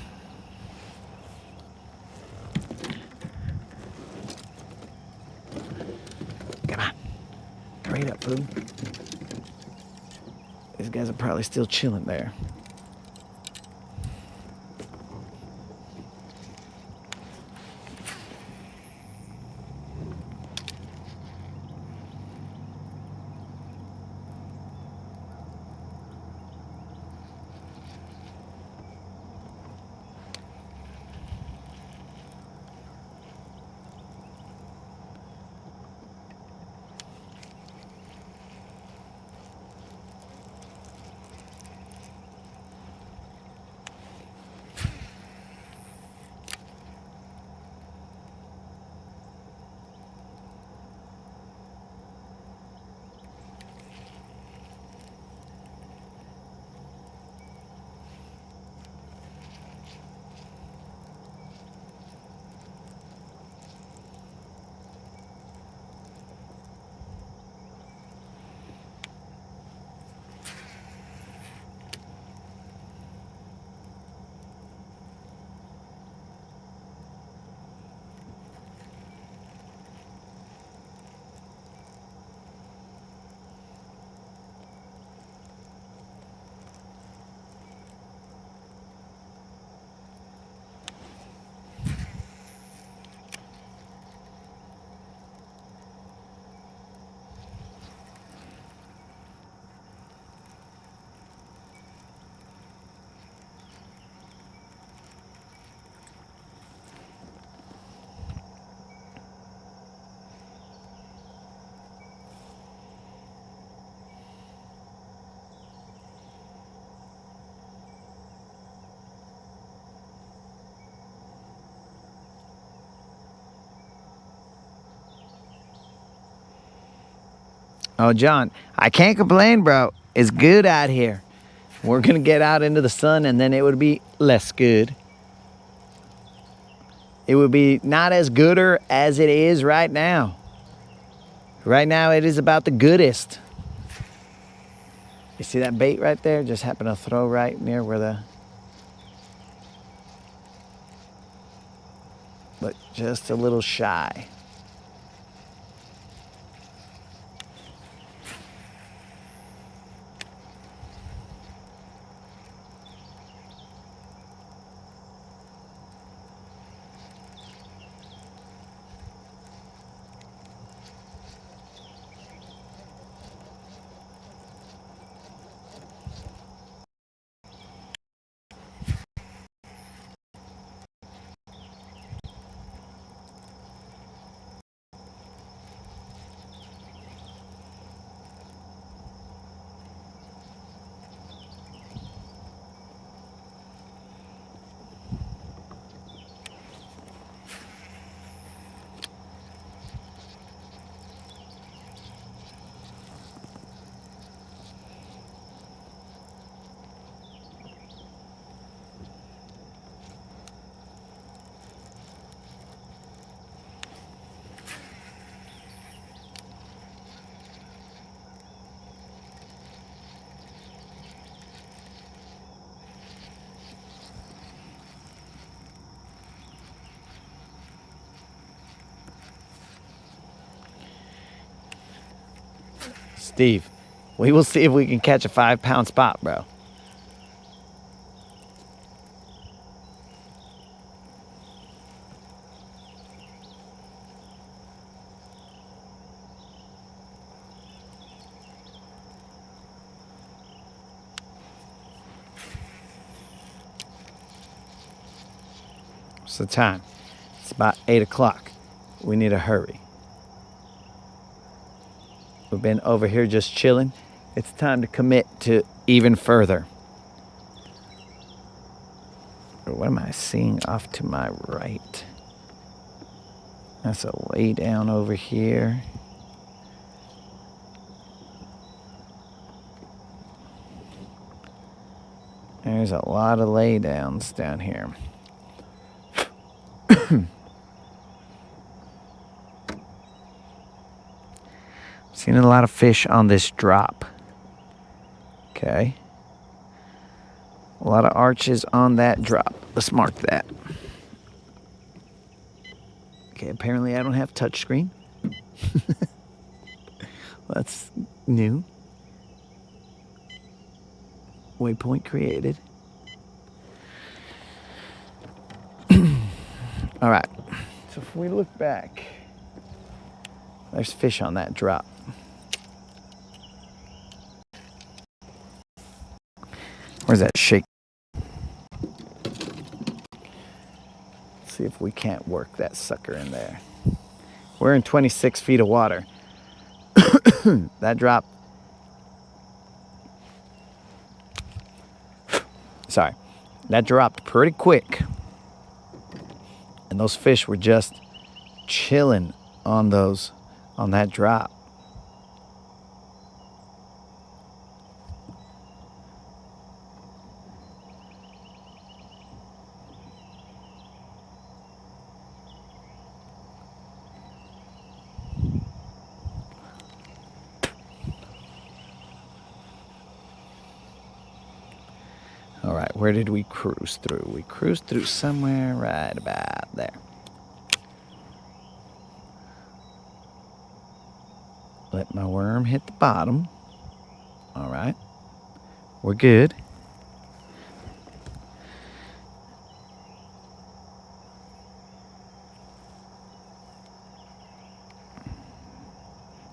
Come on. Hurry up, fool. These guys are probably still chilling there. Oh, John, I can't complain, bro. It's good out here. We're going to get out into the sun and then it would be less good. It would be not as gooder as it is right now. Right now, it is about the goodest. You see that bait right there? Just happened to throw right near where the... But just a little shy. Steve, we will see if we can catch a 5-pound spot, bro. What's the time? It's about 8 o'clock. We need to hurry. We've been over here just chilling. It's time to commit to even further. What am I seeing off to my right? That's a lay down over here. There's a lot of lay downs down here. Seen a lot of fish on this drop. Okay. A lot of arches on that drop. Let's mark that. Okay, apparently I don't have touchscreen. That's new. Waypoint created. All right. So if we look back, there's fish on that drop. Where's that shake? Let's see if we can't work that sucker in there. We're in 26 feet of water. That drop. Sorry. That dropped pretty quick. And those fish were just chilling on that drop. All right, where did we cruise through? We cruised through somewhere right about there. Let my worm hit the bottom. All right, we're good.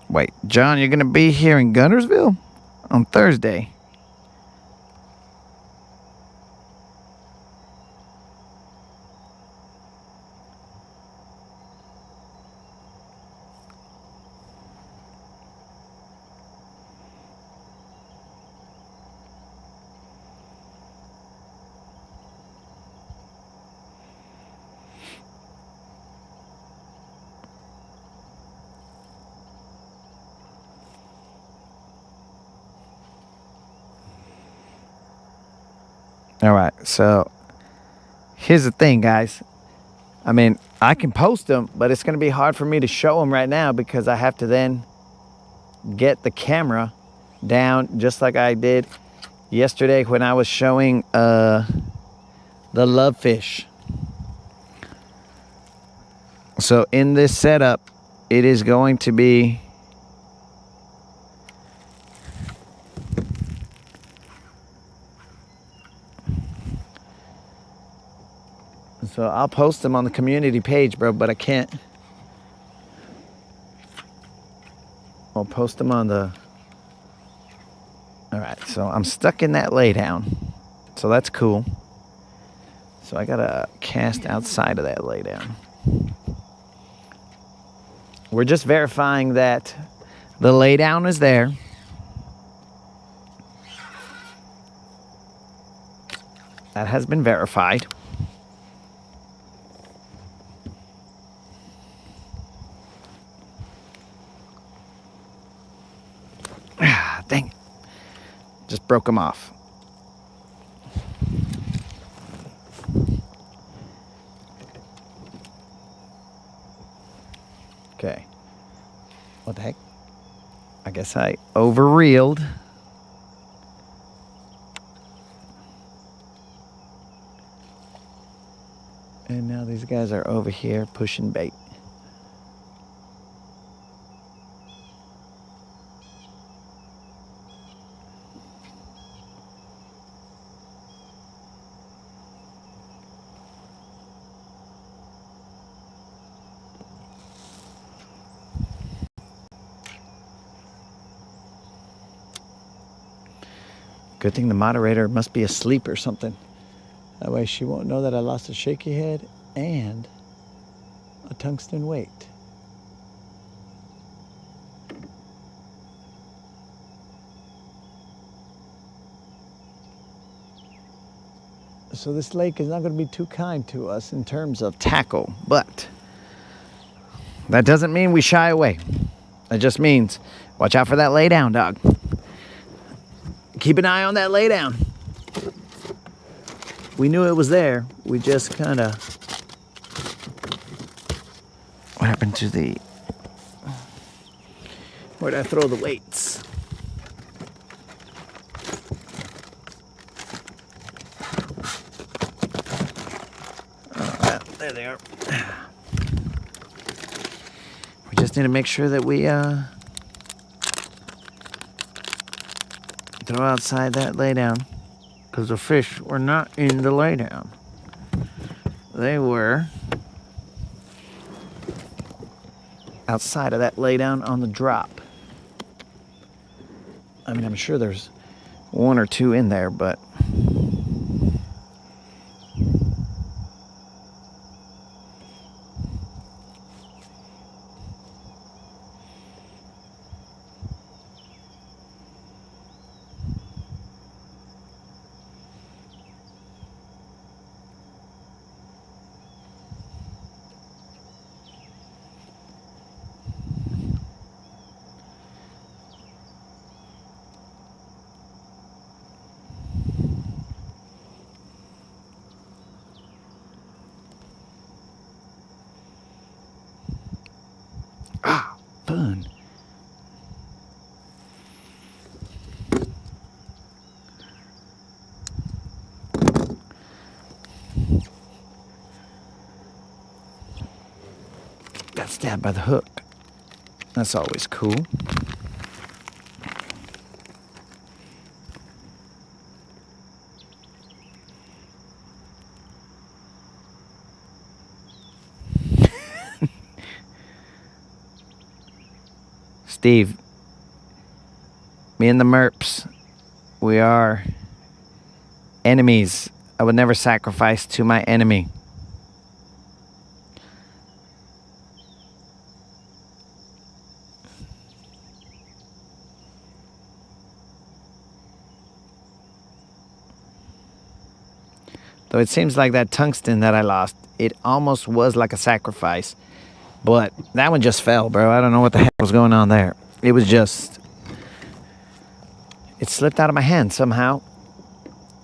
Wait, John, you're gonna be here in Guntersville on Thursday? All right, so here's the thing, guys. I mean, I can post them, but it's going to be hard for me to show them right now because I have to then get the camera down just like I did yesterday when I was showing the love fish. So in this setup, it is going to be so I'll post them on the community page, bro, but I can't. I'll post them on the... All right, so I'm stuck in that laydown. So that's cool. So I gotta cast outside of that laydown. We're just verifying that the laydown is there. That has been verified. Ah, dang it. Just broke them off. Okay. What the heck? I guess I overreeled. And now these guys are over here pushing bait. Good thing the moderator must be asleep or something. That way she won't know that I lost a shaky head and a tungsten weight. So this lake is not going to be too kind to us in terms of tackle, but that doesn't mean we shy away. It just means watch out for that lay down, dog. Keep an eye on that lay down. We knew it was there. We just kind of... What happened to the... Where'd I throw the weights? Oh, there they are. We just need to make sure that we throw outside that laydown, because the fish were not in the laydown. They were outside of that laydown on the drop. I mean, I'm sure there's one or two in there, but fun. Got stabbed by the hook. That's always cool. Steve, me and the Merps, we are enemies. I would never sacrifice to my enemy. Though it seems like that tungsten that I lost, it almost was like a sacrifice. But that one just fell, bro. I don't know what the heck was going on there. It was just... It slipped out of my hand somehow.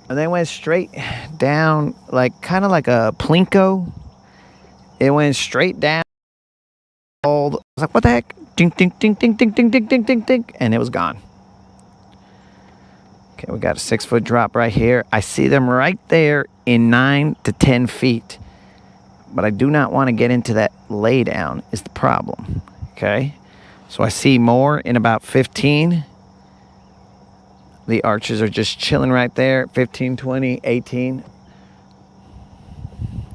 And they went straight down, like kind of like a plinko. It went straight down. I was like, what the heck? Ding, ding, ding, ding, ding, ding, ding, ding, ding, ding. And it was gone. Okay, we got a 6-foot drop right here. I see them right there in 9 to 10 feet. But I do not want to get into that lay down is the problem. Okay? So I see more in about 15. The arches are just chilling right there. 15, 20, 18.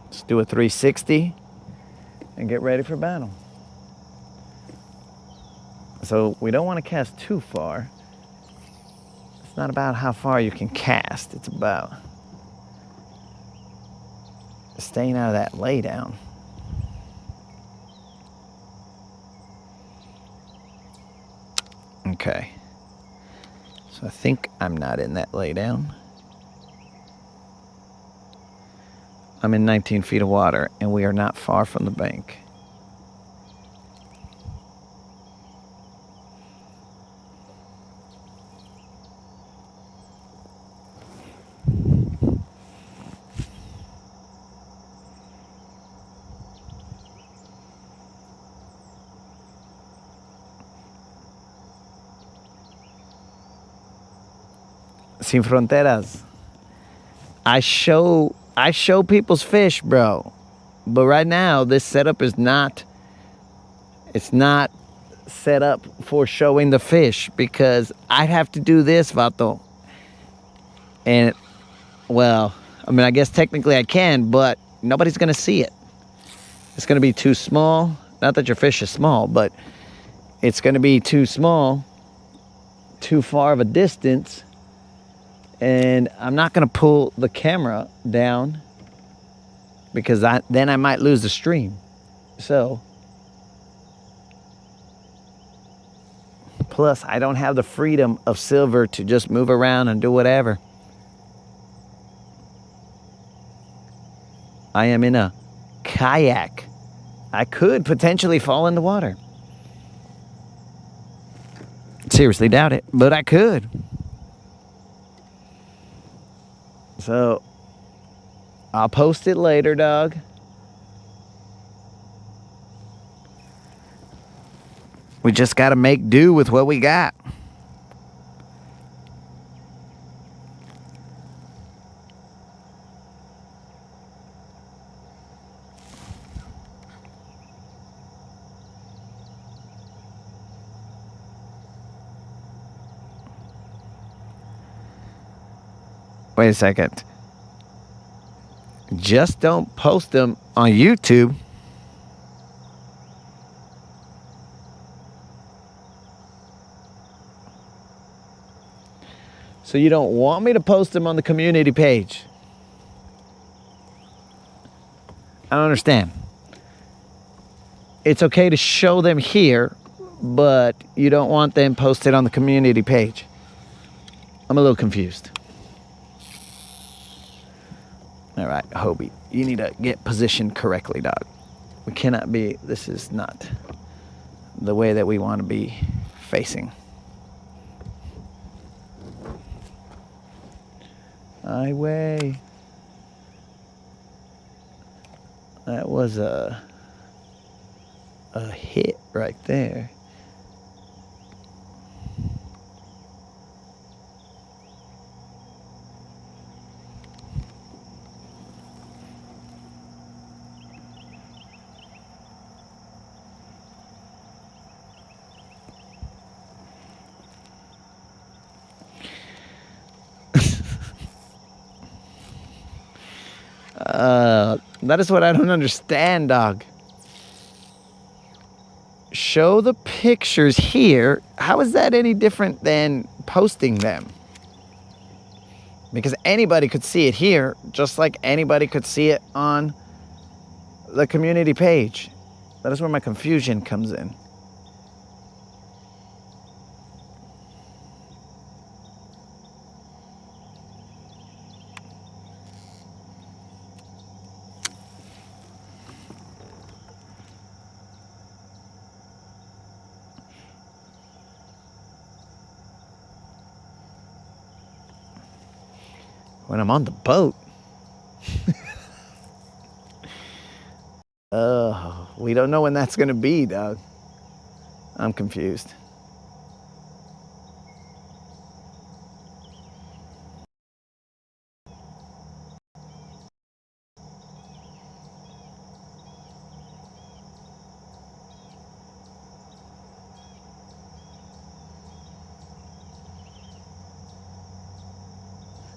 Let's do a 360 and get ready for battle. So we don't want to cast too far. It's not about how far you can cast. It's about staying out of that lay down. Okay. So I think I'm not in that lay down. I'm in 19 feet of water, and we are not far from the bank. Sin fronteras. I show people's fish, bro. But right now, this setup is not, it's not set up for showing the fish because I'd have to do this, Vato. And, well, I mean, I guess technically I can, but nobody's going to see it. It's going to be too small. Not that your fish is small, but it's going to be too small, too far of a distance. And I'm not going to pull the camera down because then I might lose the stream. So, plus I don't have the freedom of silver to just move around and do whatever. I am in a kayak. I could potentially fall in the water. Seriously doubt it, but I could. So, I'll post it later, dog. We just got to make do with what we got. Wait a second. Just don't post them on YouTube. So you don't want me to post them on the community page? I don't understand. It's okay to show them here, but you don't want them posted on the community page. I'm a little confused. All right, Hobie, you need to get positioned correctly, dog. We cannot be, this is not the way that we want to be facing. Highway. That was a hit right there. That is what I don't understand, dog. Show the pictures here. How is that any different than posting them? Because anybody could see it here, just like anybody could see it on the community page. That is where my confusion comes in. When I'm on the boat. We don't know when that's gonna be, dog. I'm confused.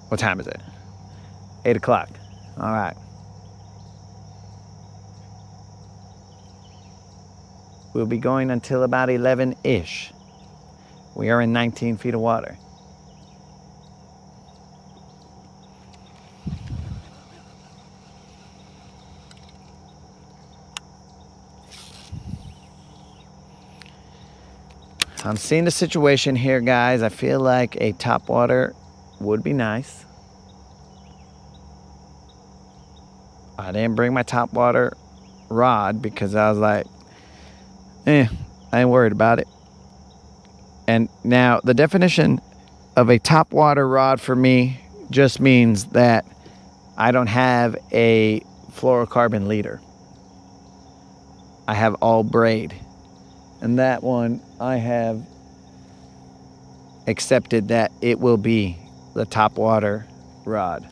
What time is it? 8 o'clock. All right. We'll be going until about 11-ish. We are in 19 feet of water. I'm seeing the situation here, guys. I feel like a topwater would be nice. I didn't bring my topwater rod because I was like, I ain't worried about it. And now the definition of a topwater rod for me just means that I don't have a fluorocarbon leader. I have all braid. And that one, I have accepted that it will be the topwater rod.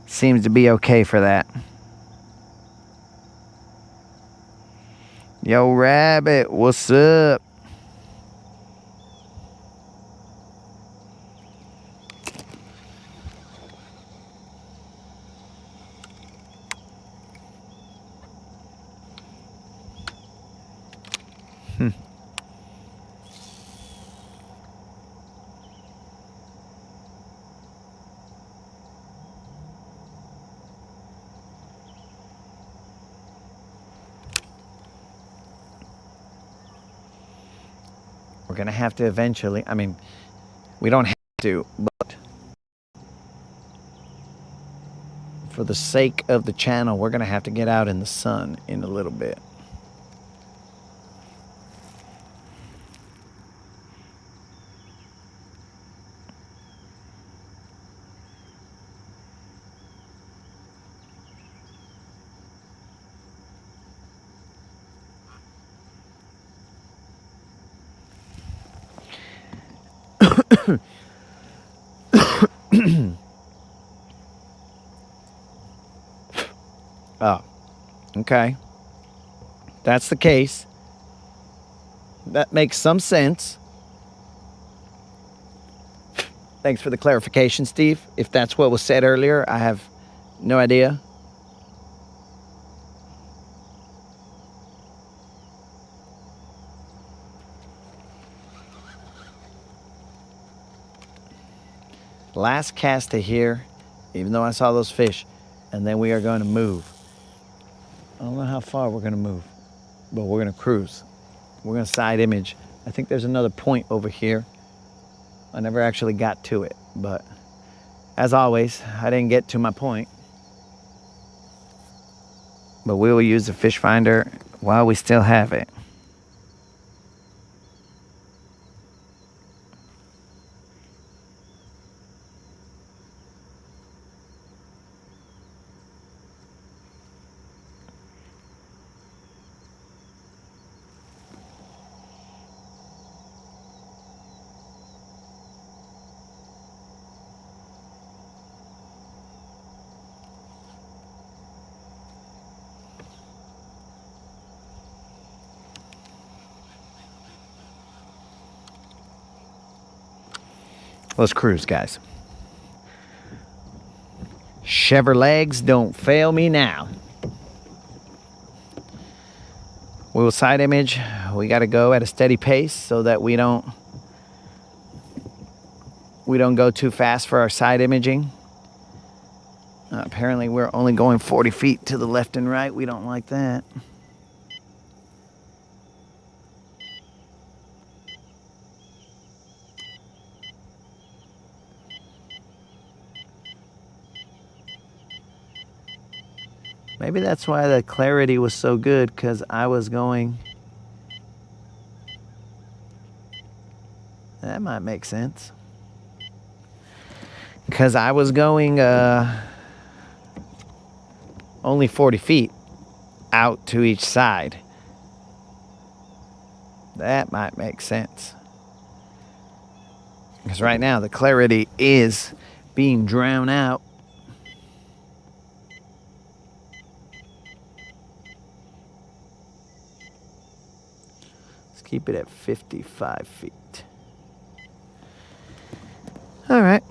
Seems to be okay for that. Yo, Rabbit, what's up? We're going to have to eventually, I mean, we don't have to, but for the sake of the channel, we're going to have to get out in the sun in a little bit. Oh, okay. That's the case. That makes some sense. Thanks for the clarification, Steve. If that's what was said earlier, I have no idea. Last cast to here, even though I saw those fish, and then we are going to move. I don't know how far we're going to move, but we're going to cruise. We're going to side image. I think there's another point over here. I never actually got to it, but as always, I didn't get to my point. But we will use the fish finder while we still have it. Let's cruise, guys. Chevrolegs, don't fail me now. We will side image. We got to go at a steady pace so that we don't go too fast for our side imaging. Apparently, we're only going 40 feet to the left and right. We don't like that. Maybe that's why the clarity was so good, because I was going... That might make sense. Because I was going only 40 feet out to each side. That might make sense. Because right now the clarity is being drowned out. Let's keep it at 55 feet. All right.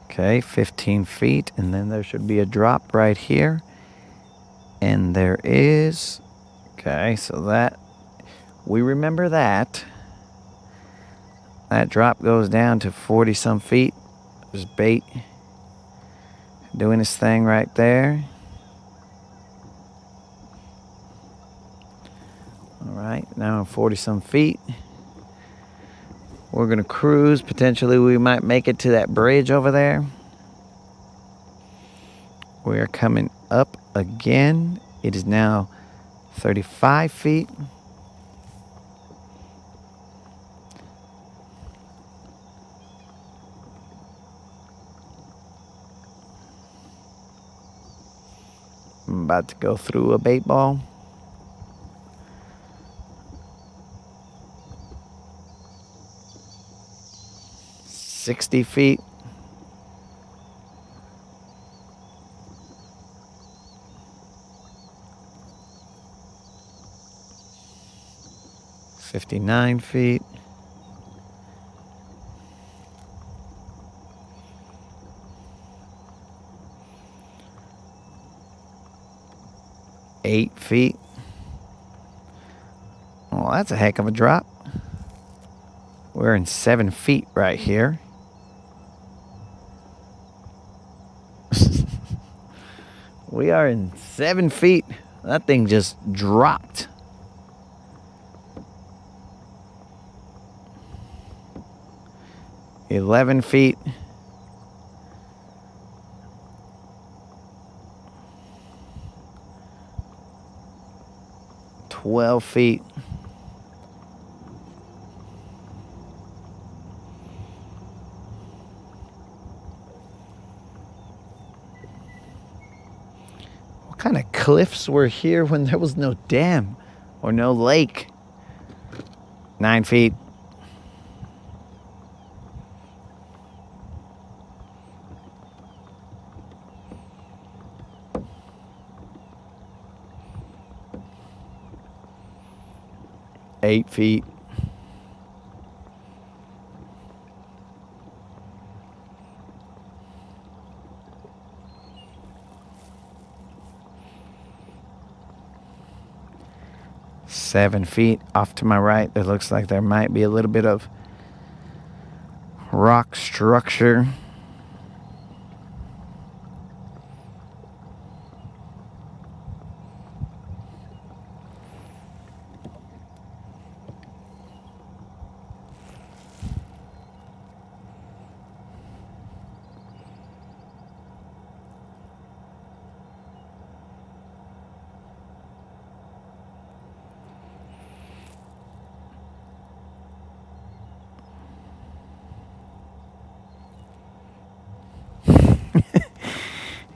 Okay, 15 feet, and then there should be a drop right here. And there is. Okay, so that, we remember that. That drop goes down to 40 some feet. There's bait doing his thing right there. All right, now I'm 40 some feet. We're gonna cruise. Potentially we might make it to that bridge over there. We are coming up again. It is now 35 feet. I'm about to go through a bait ball. $60 feet. $59 feet. $8 feet. Well, that's a heck of a drop. We're in 7 feet right here. We are in 7 feet. That thing just dropped. $11 feet. $12 feet. What kind of cliffs were here when there was no dam or no lake? 9 feet. $8 feet. $7 feet off to my right. It looks like there might be a little bit of rock structure.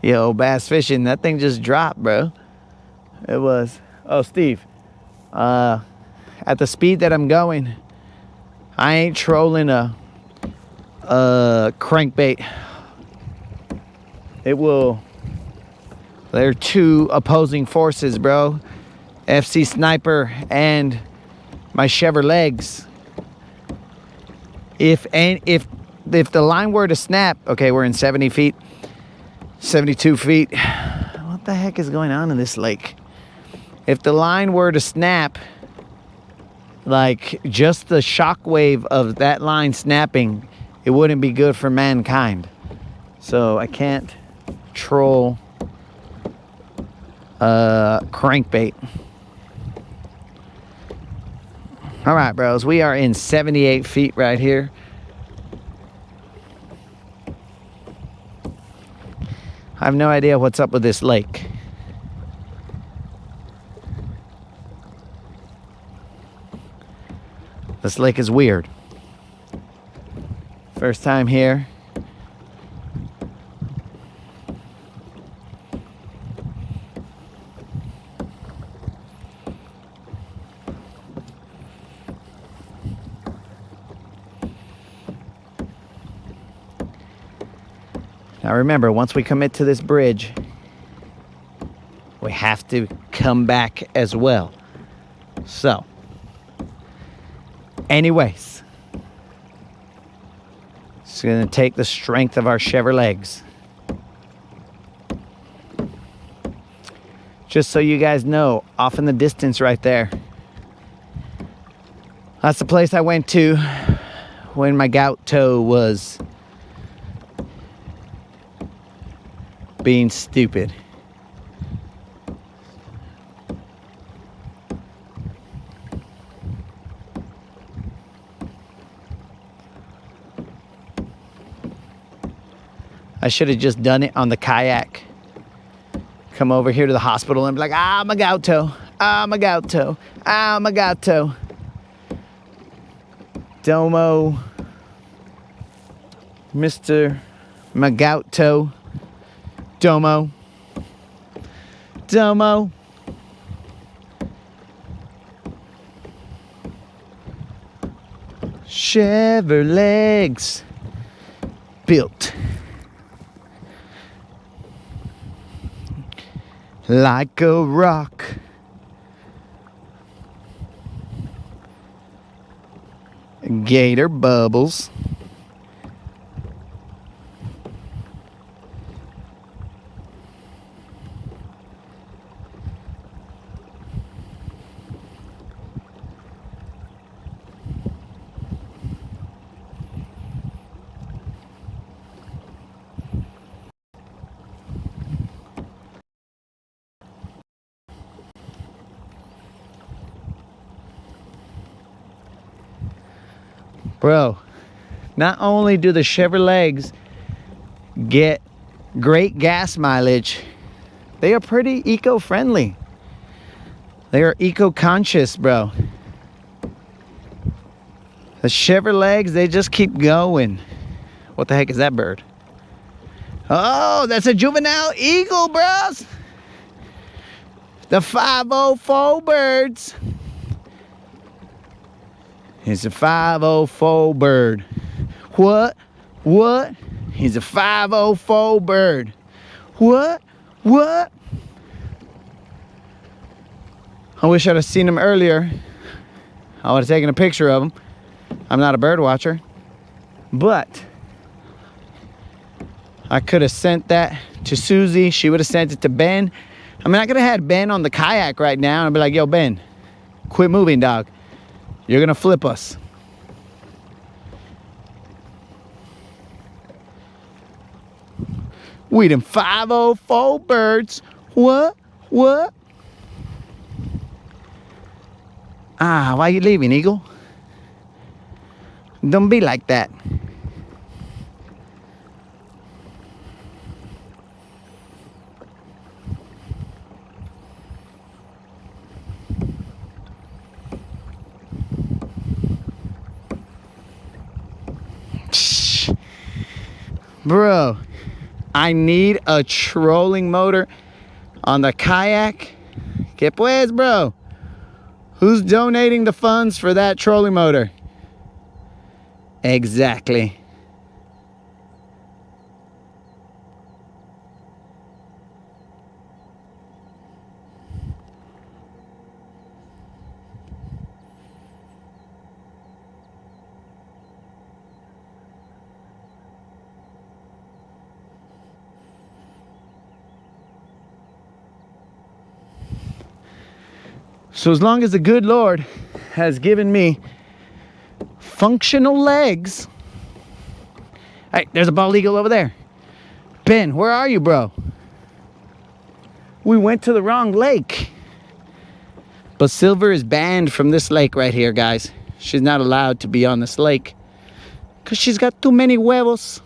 Yo, bass fishing, that thing just dropped, bro. It was. Oh, Steve. At the speed that I'm going, I ain't trolling a crankbait. It will. There are two opposing forces, bro. FC Sniper and my Chevrolet legs. If the line were to snap, okay, we're in 70 feet. 72 feet. What the heck is going on in this lake? If the line were to snap, like just the shock wave of that line snapping it wouldn't be good for mankind. So I can't troll crankbait. All right, bros, we are in 78 feet right here. I have no idea what's up with this lake. This lake is weird. First time here. Now remember, once we commit to this bridge, we have to come back as well. So, anyways, it's gonna take the strength of our Chevrolets. Just so you guys know, off in the distance right there, that's the place I went to when my gout toe was being stupid. I should have just done it on the kayak. Come over here to the hospital and be like, ah, my gout toe, ah, my gout toe, ah, my gout toe. Domo, Mr. My gout toe. Domo. Domo. Chevrolets built like a rock. Gator bubbles. Bro, not only do the Chevrolets get great gas mileage, they are pretty eco-friendly. They are eco-conscious, bro. The Chevrolets, they just keep going. What the heck is that bird? Oh, that's a juvenile eagle, bros. The 504 birds. He's a 504 bird. What? What? He's a 504 bird. What? What? I wish I'd have seen him earlier. I would have taken a picture of him. I'm not a bird watcher. But I could have sent that to Susie. She would have sent it to Ben. I mean, I could have had Ben on the kayak right now and be like, yo, Ben, quit moving, dog. You're gonna flip us. We them 504 birds. What? What? Ah, why you leaving, Eagle? Don't be like that. Bro, I need a trolling motor on the kayak. Que pues, bro? Who's donating the funds for that trolling motor? Exactly. So as long as the good Lord has given me functional legs, Hey, there's a bald eagle over there. Ben, where are you, bro? We went to the wrong lake. But Silver is banned from this lake right here, guys. She's not allowed to be on this lake because she's got too many huevos.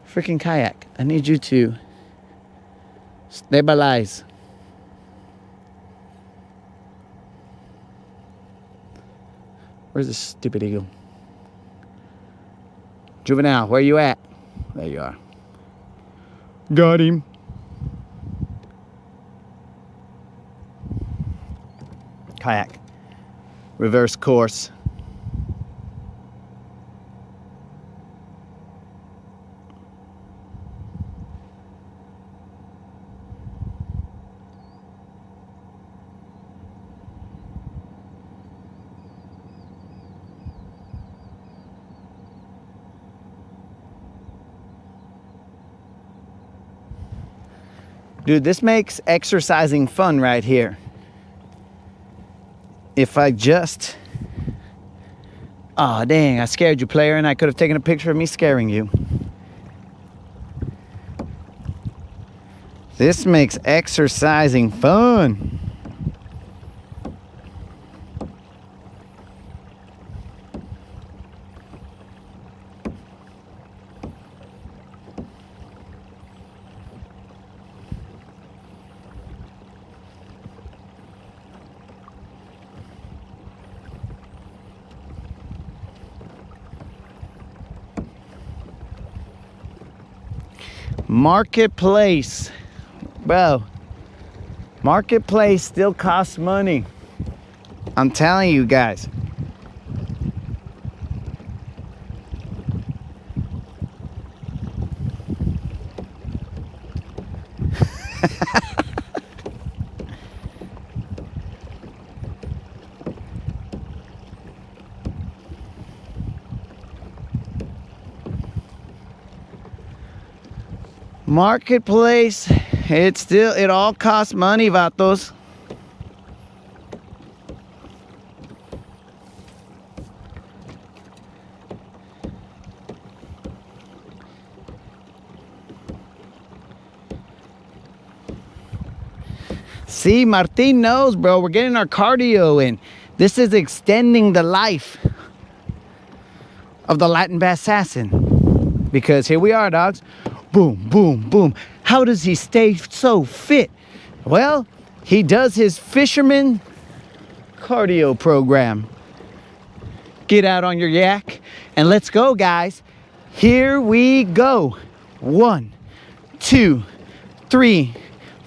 Freaking kayak, I need you to stabilize. Where's this stupid eagle? Juvenile, where you at? There you are. Got him. Kayak. Reverse course. Dude, this makes exercising fun right here. If I just... Aw, dang, I scared you, player, and I could have taken a picture of me scaring you. This makes exercising fun. Marketplace. Bro, marketplace still costs money. I'm telling you guys. Marketplace, it all costs money, vatos. See, Martin knows, bro. We're getting our cardio in. This is extending the life of the Latin bass assassin. Because here we are, dogs. Boom, boom, boom. How does he stay so fit? Well, he does his fisherman cardio program. Get out on your yak and let's go, guys. Here we go. 1, 2, 3,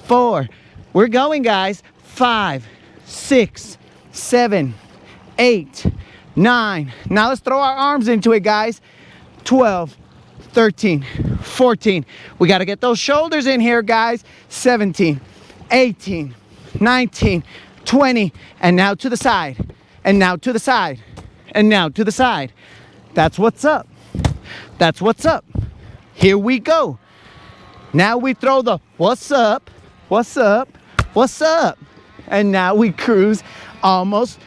4. We're going, guys. 5, 6, 7, 8, 9. Now let's throw our arms into it, guys. 12, 13, 14. We got to get those shoulders in here, guys. 17, 18, 19, 20. And now to the side. And now to the side. And now to the side. That's what's up. That's what's up. Here we go. Now we throw the what's up, what's up, what's up. And now we cruise, almost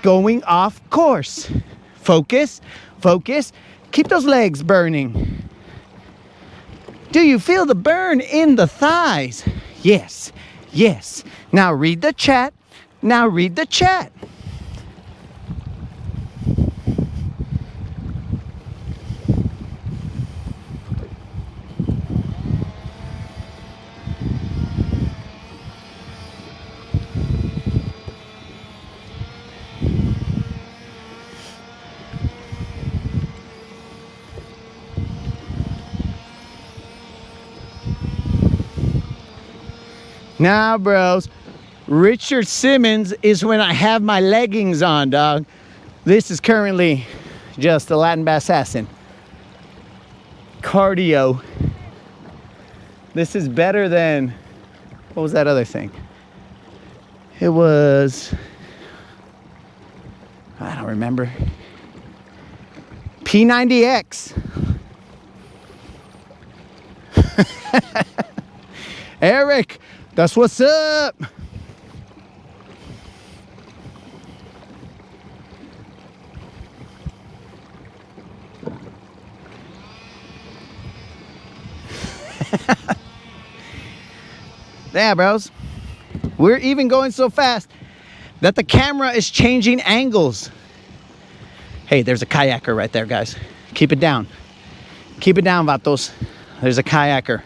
going off course. Focus, focus. Keep those legs burning. Do you feel the burn in the thighs? Yes, yes. Now read the chat. Now read the chat. Now, bros, Richard Simmons is when I have my leggings on, dog. This is currently just the Latin bass assassin. Cardio. This is better than, what was that other thing? It was, I don't remember. P90X. Eric, that's what's up. Yeah, bros. We're even going so fast that the camera is changing angles. Hey, there's a kayaker right there, guys. Keep it down. Keep it down, vatos. There's a kayaker.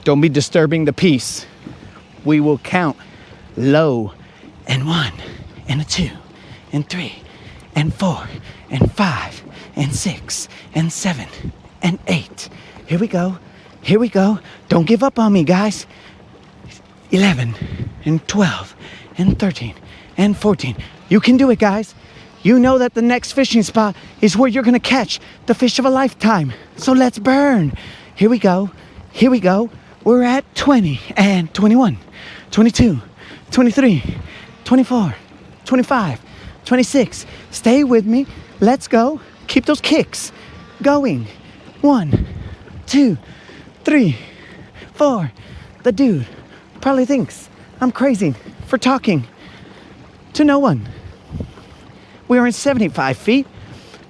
Don't be disturbing the peace. We will count low and 1 and a 2 and 3 and 4 and 5 and 6 and 7 and 8. Here we go. Here we go. Don't give up on me, guys. 11 and 12 and 13 and 14. You can do it, guys. You know that the next fishing spot is where you're gonna catch the fish of a lifetime. So let's burn. Here we go. Here we go. We're at 20 and 21, 22, 23, 24, 25, 26. Stay with me. Let's go. Keep those kicks going. 1, 2, 3, 4. The dude probably thinks I'm crazy for talking to no one. We are in 75 feet.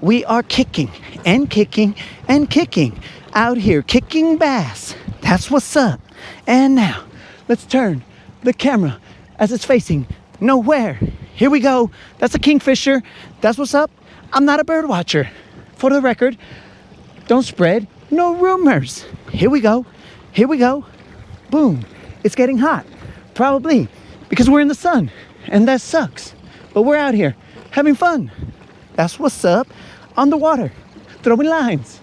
We are kicking and kicking and kicking out here, kicking bass. That's what's up. And now let's turn the camera as it's facing nowhere. Here we go. That's a kingfisher. That's what's up. I'm not a bird watcher. For the record, don't spread no rumors. Here we go. Here we go. Boom. It's getting hot. Probably because we're in the sun and that sucks. But we're out here having fun. That's what's up. On the water, throwing lines.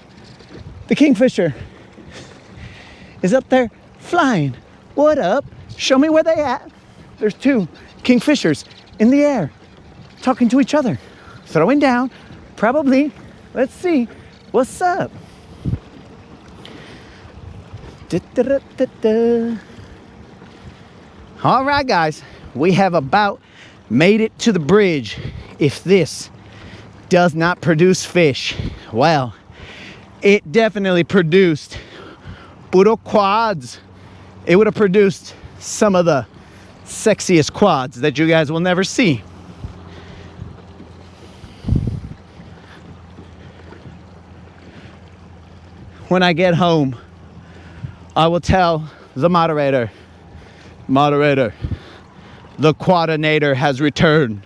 The kingfisher is up there flying. What up? Show me where they at. There's 2 kingfishers in the air talking to each other, throwing down. Probably. Let's see. What's up? All right, guys, we have about made it to the bridge. If this does not produce fish, well, it definitely produced puro quads. It would have produced some of the sexiest quads that you guys will never see. When I get home, I will tell the moderator, the quadinator has returned.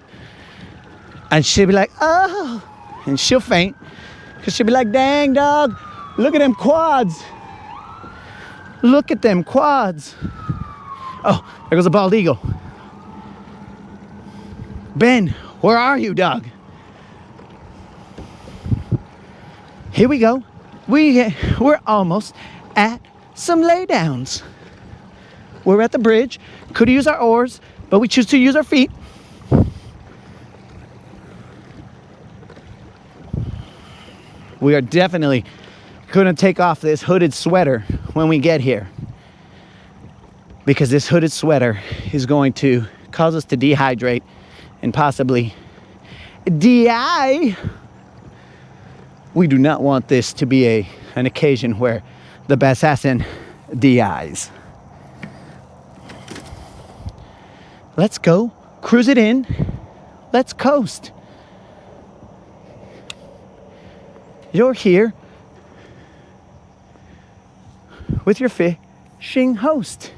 And she'll be like, oh, and she'll faint. Because she'll be like, dang, dog, look at them quads. Look at them quads. Oh, there goes a bald eagle. Ben, where are you, dog? Here we go. We're almost at some laydowns. We're at the bridge. Could use our oars, but we choose to use our feet. We are definitely going to take off this hooded sweater when we get here, because this hooded sweater is going to cause us to dehydrate and possibly die. We do not want this to be an occasion where the assassin dies. Let's go. Cruise it in. Let's coast. You're here with your fishing host,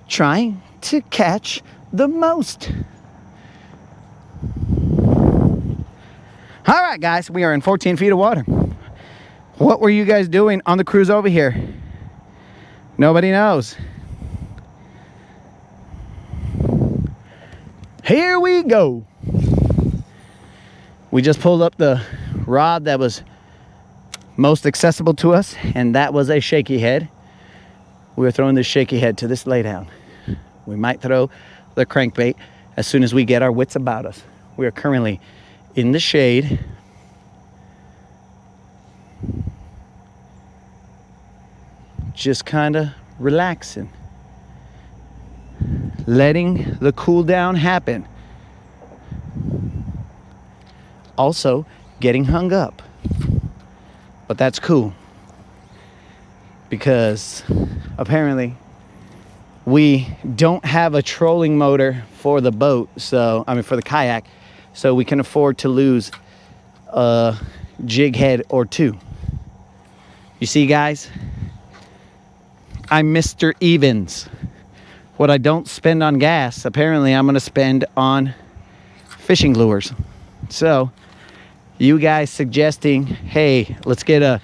trying to catch the most. All right, guys, we are in 14 feet of water. What were you guys doing on the cruise over here? Nobody knows. Here we go. We just pulled up the rod that was most accessible to us, and that was a shaky head. We were throwing this shaky head to this laydown. We might throw the crankbait as soon as we get our wits about us. We are currently in the shade. Just kind of relaxing. Letting the cool down happen. Also getting hung up. But that's cool. because apparently we don't have a trolling motor for the boat, so for the kayak, so we can afford to lose a jig head or two. You see, guys, I'm Mr. Evans. What I don't spend on gas, apparently I'm gonna spend on fishing lures. So you guys suggesting, hey, let's get a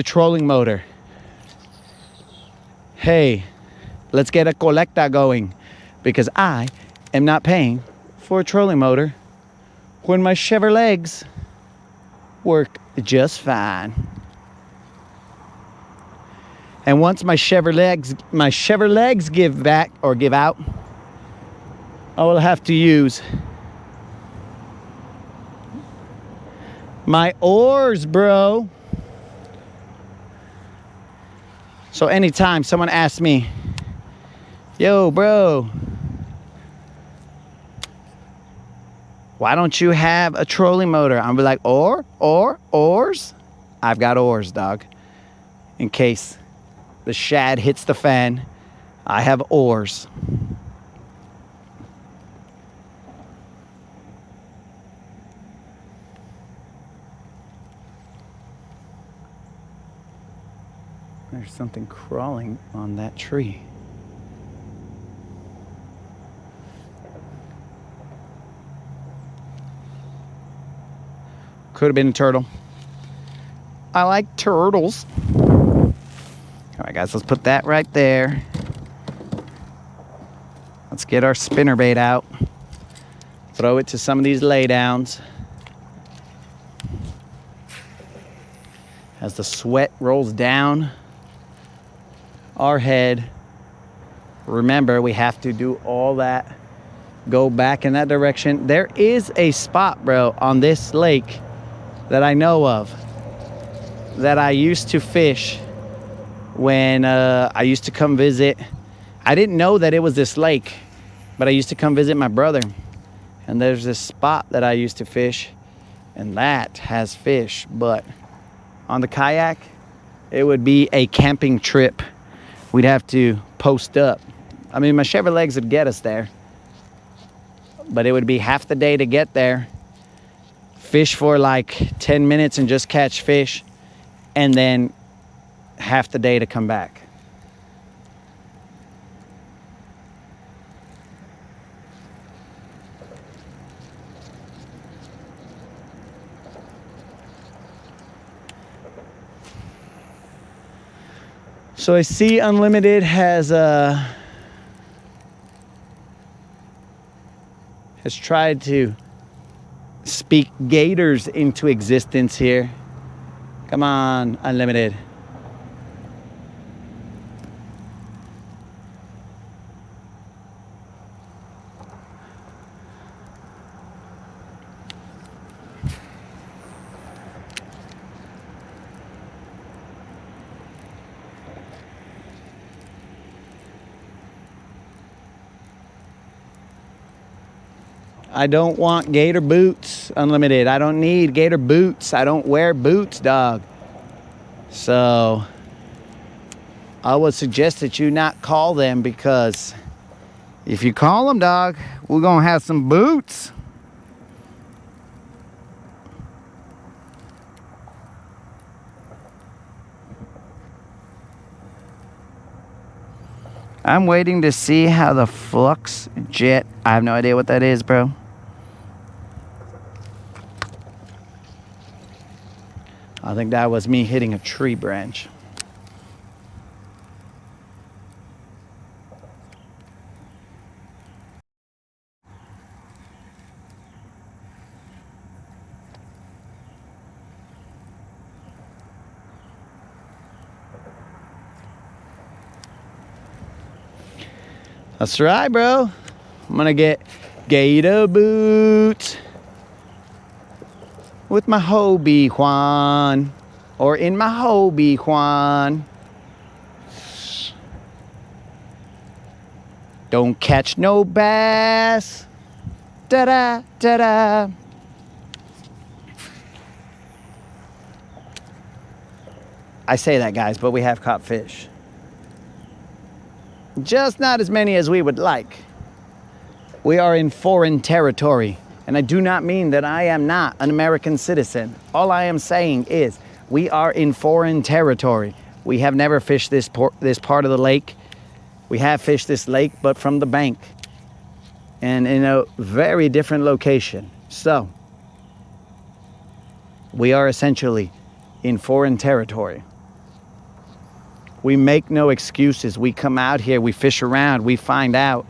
trolling motor. Hey, let's get a colecta going, because I am not paying for a trolling motor when my Chevrolets work just fine. And once my Chevrolets give back or give out, I will have to use my oars, bro. So anytime someone asks me, yo, bro, why don't you have a trolling motor? I'm be like, oars? I've got oars, dog. In case the shad hits the fan, I have oars. There's something crawling on that tree. Could have been a turtle. I like turtles. All right, guys, let's put that right there. Let's get our spinnerbait out. Throw it to some of these laydowns. As the sweat rolls down our head, remember, we have to do all that, go back in that direction. There is a spot, bro, on this lake that I know of that I used to fish when I used to come visit. I didn't know that it was this lake, but I used to come visit my brother, and there's this spot that I used to fish, and that has fish. But on the kayak, it would be a camping trip. We'd have to post up. I mean, my Chevrolets would get us there, but it would be half the day to get there, fish for like 10 minutes and just catch fish, and then half the day to come back. So I see Unlimited has tried to speak gators into existence here. Come on, Unlimited. I don't want gator boots, Unlimited. I don't need gator boots. I don't wear boots, dog. So I would suggest that you not call them, because if you call them, dog, we're gonna have some boots. I'm waiting to see how the flux jet, I have no idea what that is, bro. I think that was me hitting a tree branch. That's right, bro. I'm gonna get gator boots with my Hobie Juan, or in my Hobie Juan. Don't catch no bass. Da-da, da-da. I say that, guys, but we have caught fish. Just not as many as we would like. We are in foreign territory, and I do not mean that I am not an American citizen. All I am saying is we are in foreign territory. We have never fished this part of the lake. We have fished this lake, but from the bank and in a very different location. So we are essentially in foreign territory. We make no excuses. We come out here, we fish around, we find out.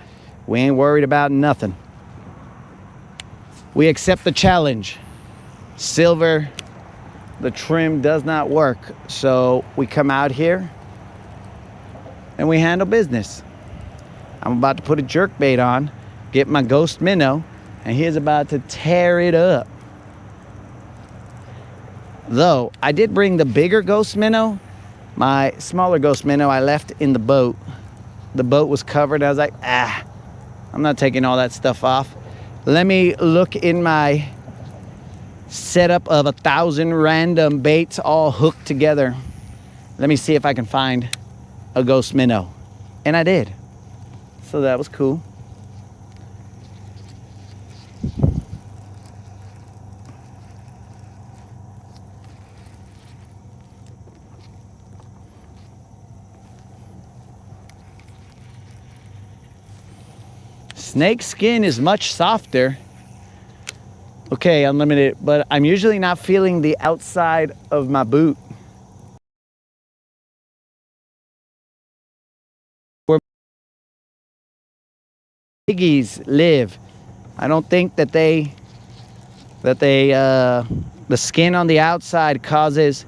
We ain't worried about nothing. We accept the challenge. Silver, the trim does not work. So we come out here and we handle business. I'm about to put a jerkbait on, get my ghost minnow, and he is about to tear it up. Though I did bring the bigger ghost minnow. My smaller ghost minnow I left in the boat. The boat was covered. I was like, I'm not taking all that stuff off. Let me look in my setup of 1,000 random baits all hooked together. Let me see if I can find a ghost minnow. And I did. So that was cool. Snake skin is much softer. Okay, unlimited, but I'm usually not feeling the outside of my boot. Where piggies live. I don't think that the skin on the outside causes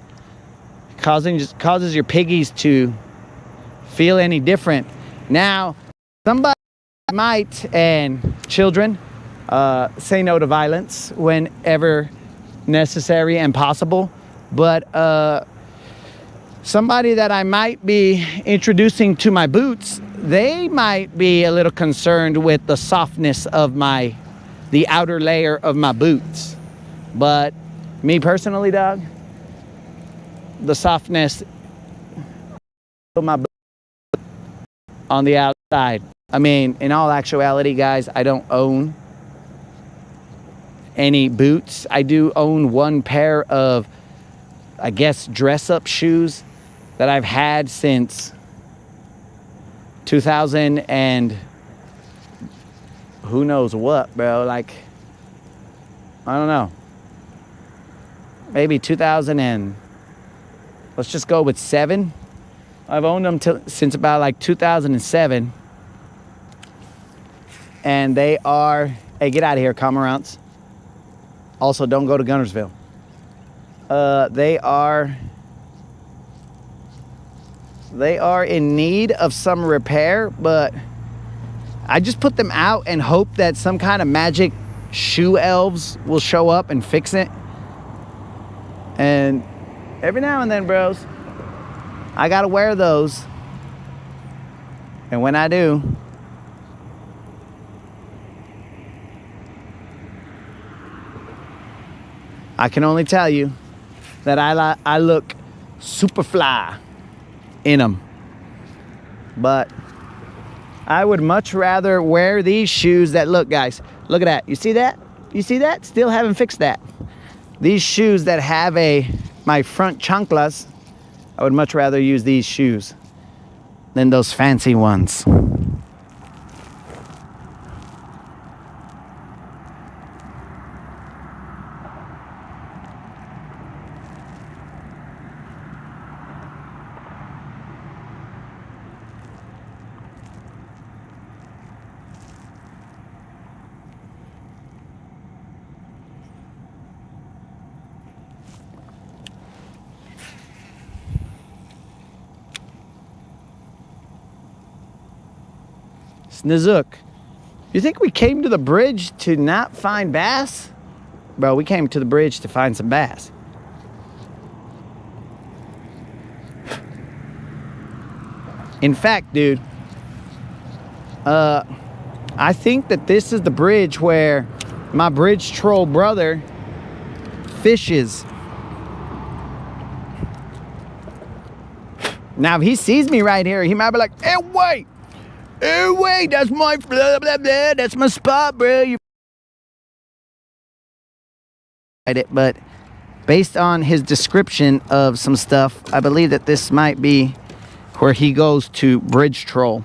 your piggies to feel any different. Now, somebody might, and children, say no to violence whenever necessary and possible, but somebody that I might be introducing to my boots, they might be a little concerned with the softness of the outer layer of my boots. But me personally, dog, the softness of my boot on the outside. I mean, in all actuality, guys, I don't own any boots. I do own one pair of, I guess, dress-up shoes that I've had since 2000 and who knows what, bro. Like, I don't know. Maybe 2000 and, let's just go with 7. I've owned them since about like 2007. And they are, hey, get out of here, cormorants. Also, don't go to Guntersville. They are in need of some repair, but I just put them out and hope that some kind of magic shoe elves will show up and fix it. And every now and then, bros, I gotta wear those. And when I do, I can only tell you that I look super fly in them. But I would much rather wear these shoes that, look, guys, look at that. You see that? You see that? Still haven't fixed that. These shoes that have my front chanclas, I would much rather use these shoes than those fancy ones. Snazook, you think we came to the bridge to not find bass? Bro, we came to the bridge to find some bass. In fact, dude, I think that this is the bridge where my bridge troll brother fishes. Now, if he sees me right here, he might be like, hey, wait. Hey, wait, that's my blah, blah, blah. That's my spot, bro. You it, but based on his description of some stuff, I believe that this might be where he goes to Bridge Troll.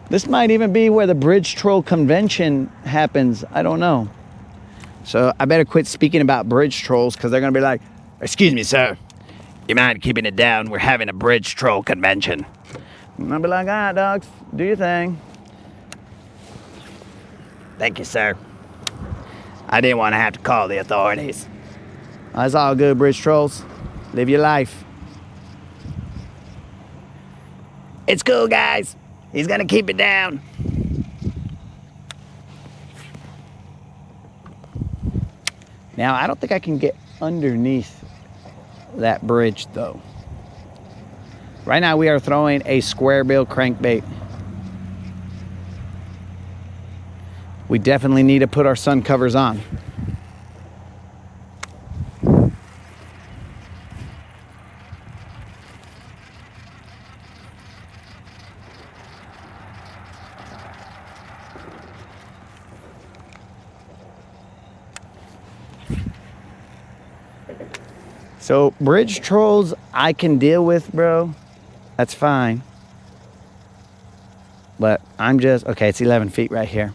This might even be where the Bridge Troll convention happens. I don't know. So I better quit speaking about bridge trolls because they're going to be like, excuse me, sir. You mind keeping it down? We're having a Bridge Troll convention. And I'll be like, all right, dogs, do your thing. Thank you, sir. I didn't want to have to call the authorities. That's all good, Bridge Trolls. Live your life. It's cool, guys. He's going to keep it down. Now, I don't think I can get underneath that bridge, though. Right now, we are throwing a square bill crankbait. We definitely need to put our sun covers on. So bridge trolls I can deal with, bro. That's fine. But I'm just, okay, it's 11 feet right here.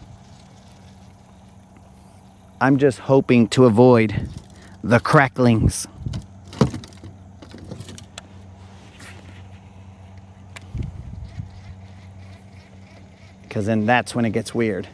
I'm just hoping to avoid the cracklings. Because then that's when it gets weird.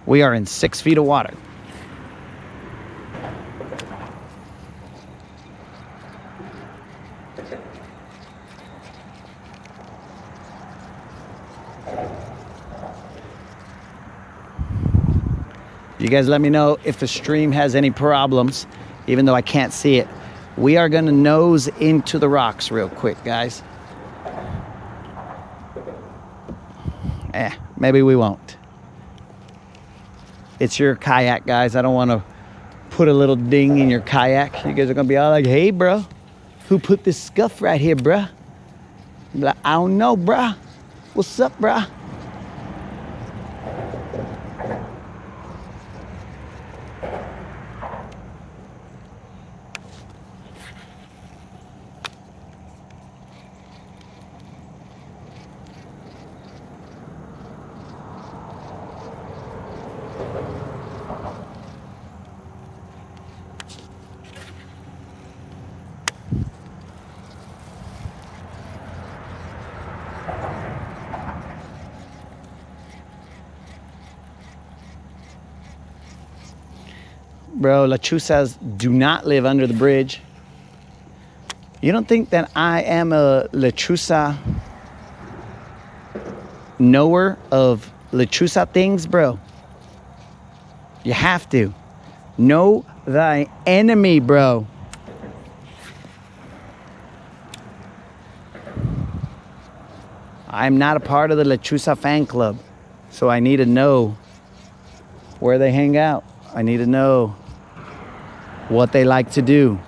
We are in 6 feet of water. You guys let me know if the stream has any problems, even though I can't see it. We are gonna nose into the rocks real quick, guys. Maybe we won't. It's your kayak, guys. I don't want to put a little ding in your kayak. You guys are going to be all like, hey, bro, who put this scuff right here, bruh? I'm like, I don't know, bruh. What's up, bruh? Bro, lechuzas do not live under the bridge. You don't think that I am a lechuza knower of lechuza things, bro? You have to. Know thy enemy, bro. I'm not a part of the lechuza fan club, so I need to know where they hang out. I need to know what they like to do.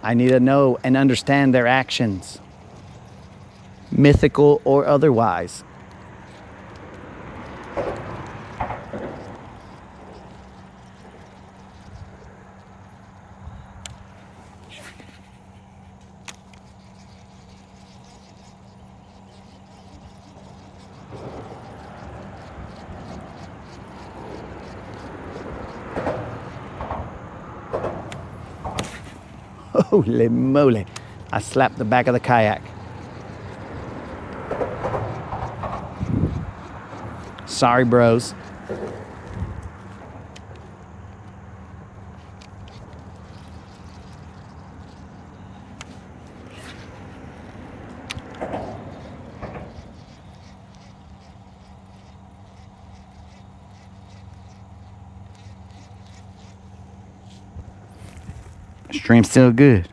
I need to know and understand their actions, mythical or otherwise. Holy moly. I slapped the back of the kayak. Sorry, bros. Stream's still good.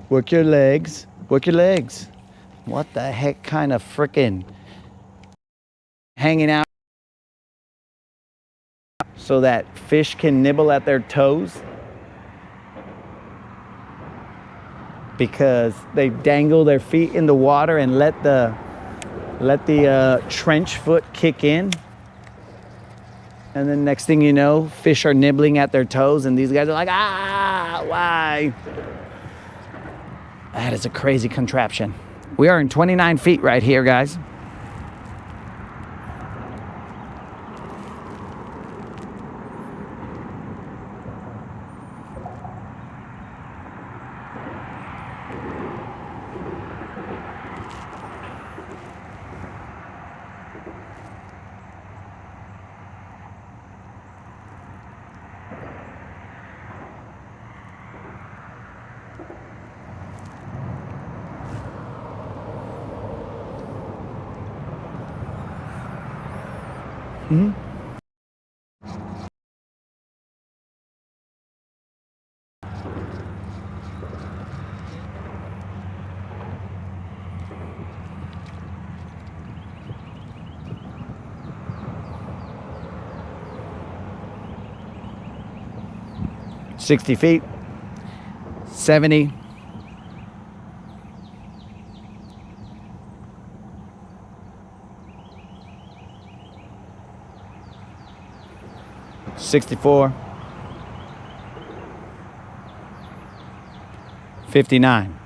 Work your legs. Work your legs. What the heck kind of frickin' hanging out so that fish can nibble at their toes? Because they dangle their feet in the water and let the trench foot kick in. And then next thing you know, fish are nibbling at their toes and these guys are like, ah, why? That is a crazy contraption. We are in 29 feet right here, guys. Mm-hmm. $60 feet, 70, 64, 59.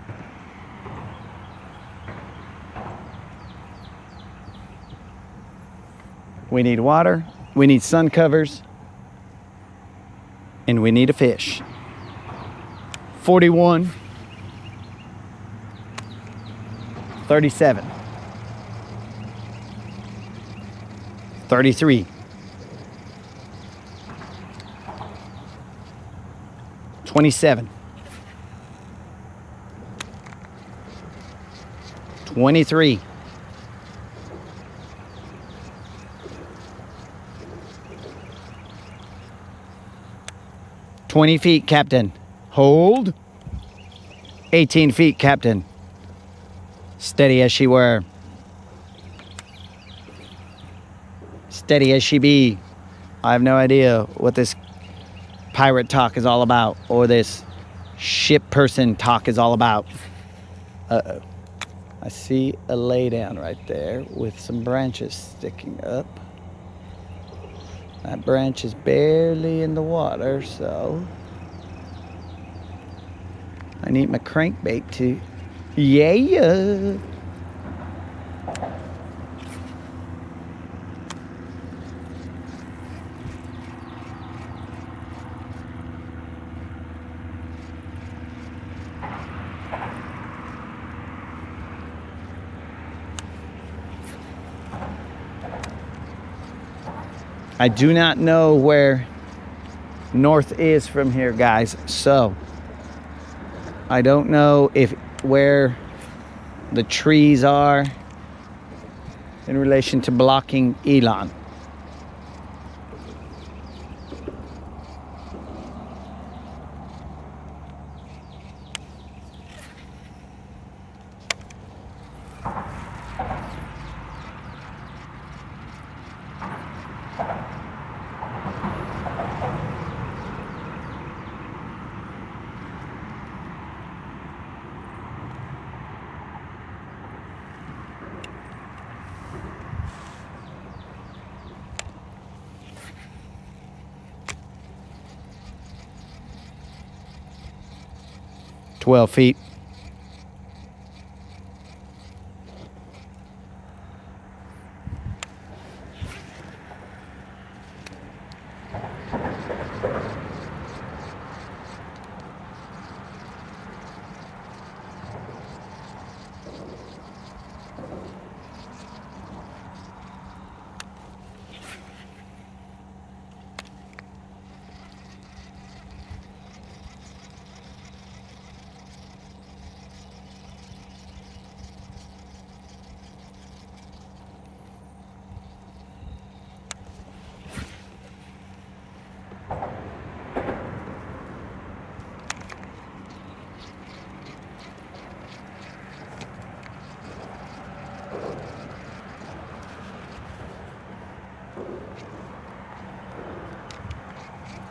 We need water, we need sun covers, and we need a fish. 41, 37, 33, 27, 23, 20 feet, Captain. Hold. 18 feet, Captain. Steady as she were. Steady as she be. I have no idea what this pirate talk is all about, or this ship person talk is all about. Uh-oh. I see a laydown right there with some branches sticking up. That branch is barely in the water, so I need my crankbait to, yeah. I do not know where north is from here, guys, so I don't know if where the trees are in relation to blocking Elon. $12 feet.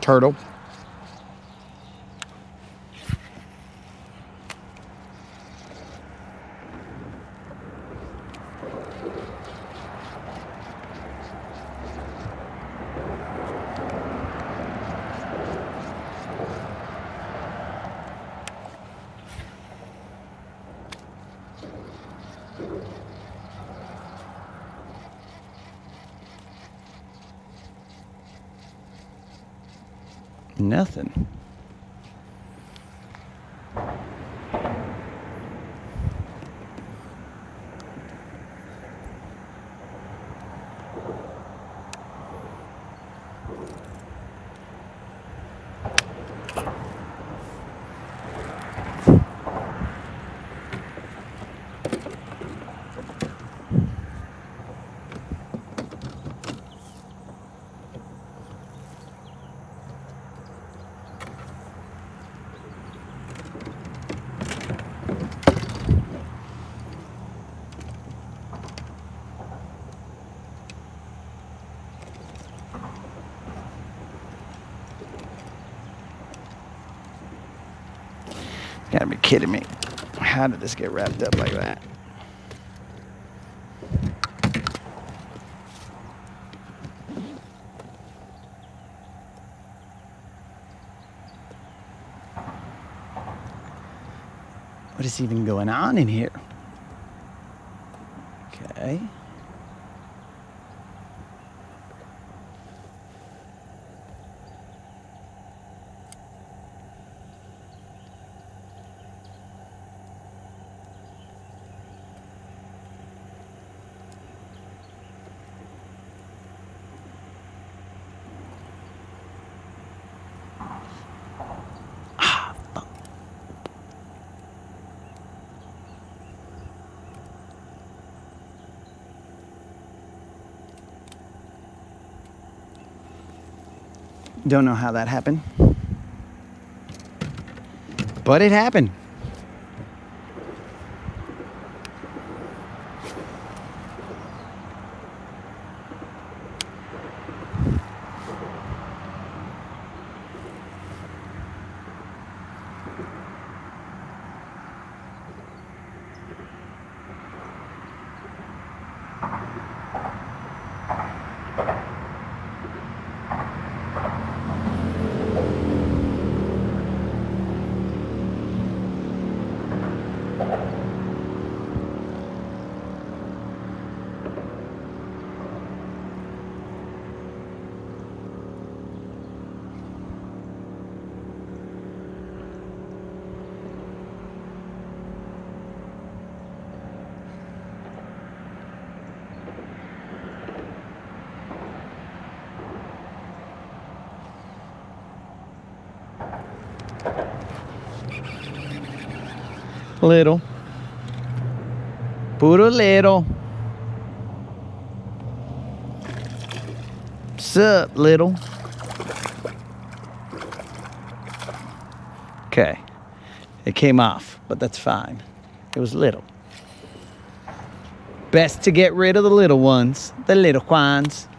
turtle. Nothing. You gotta be kidding me. How did this get wrapped up like that? What is even going on in here? Okay. Don't know how that happened, but it happened. Little. Puro little. Sup, little. Okay. It came off, but that's fine. It was little. Best to get rid of the little ones, the little Juans.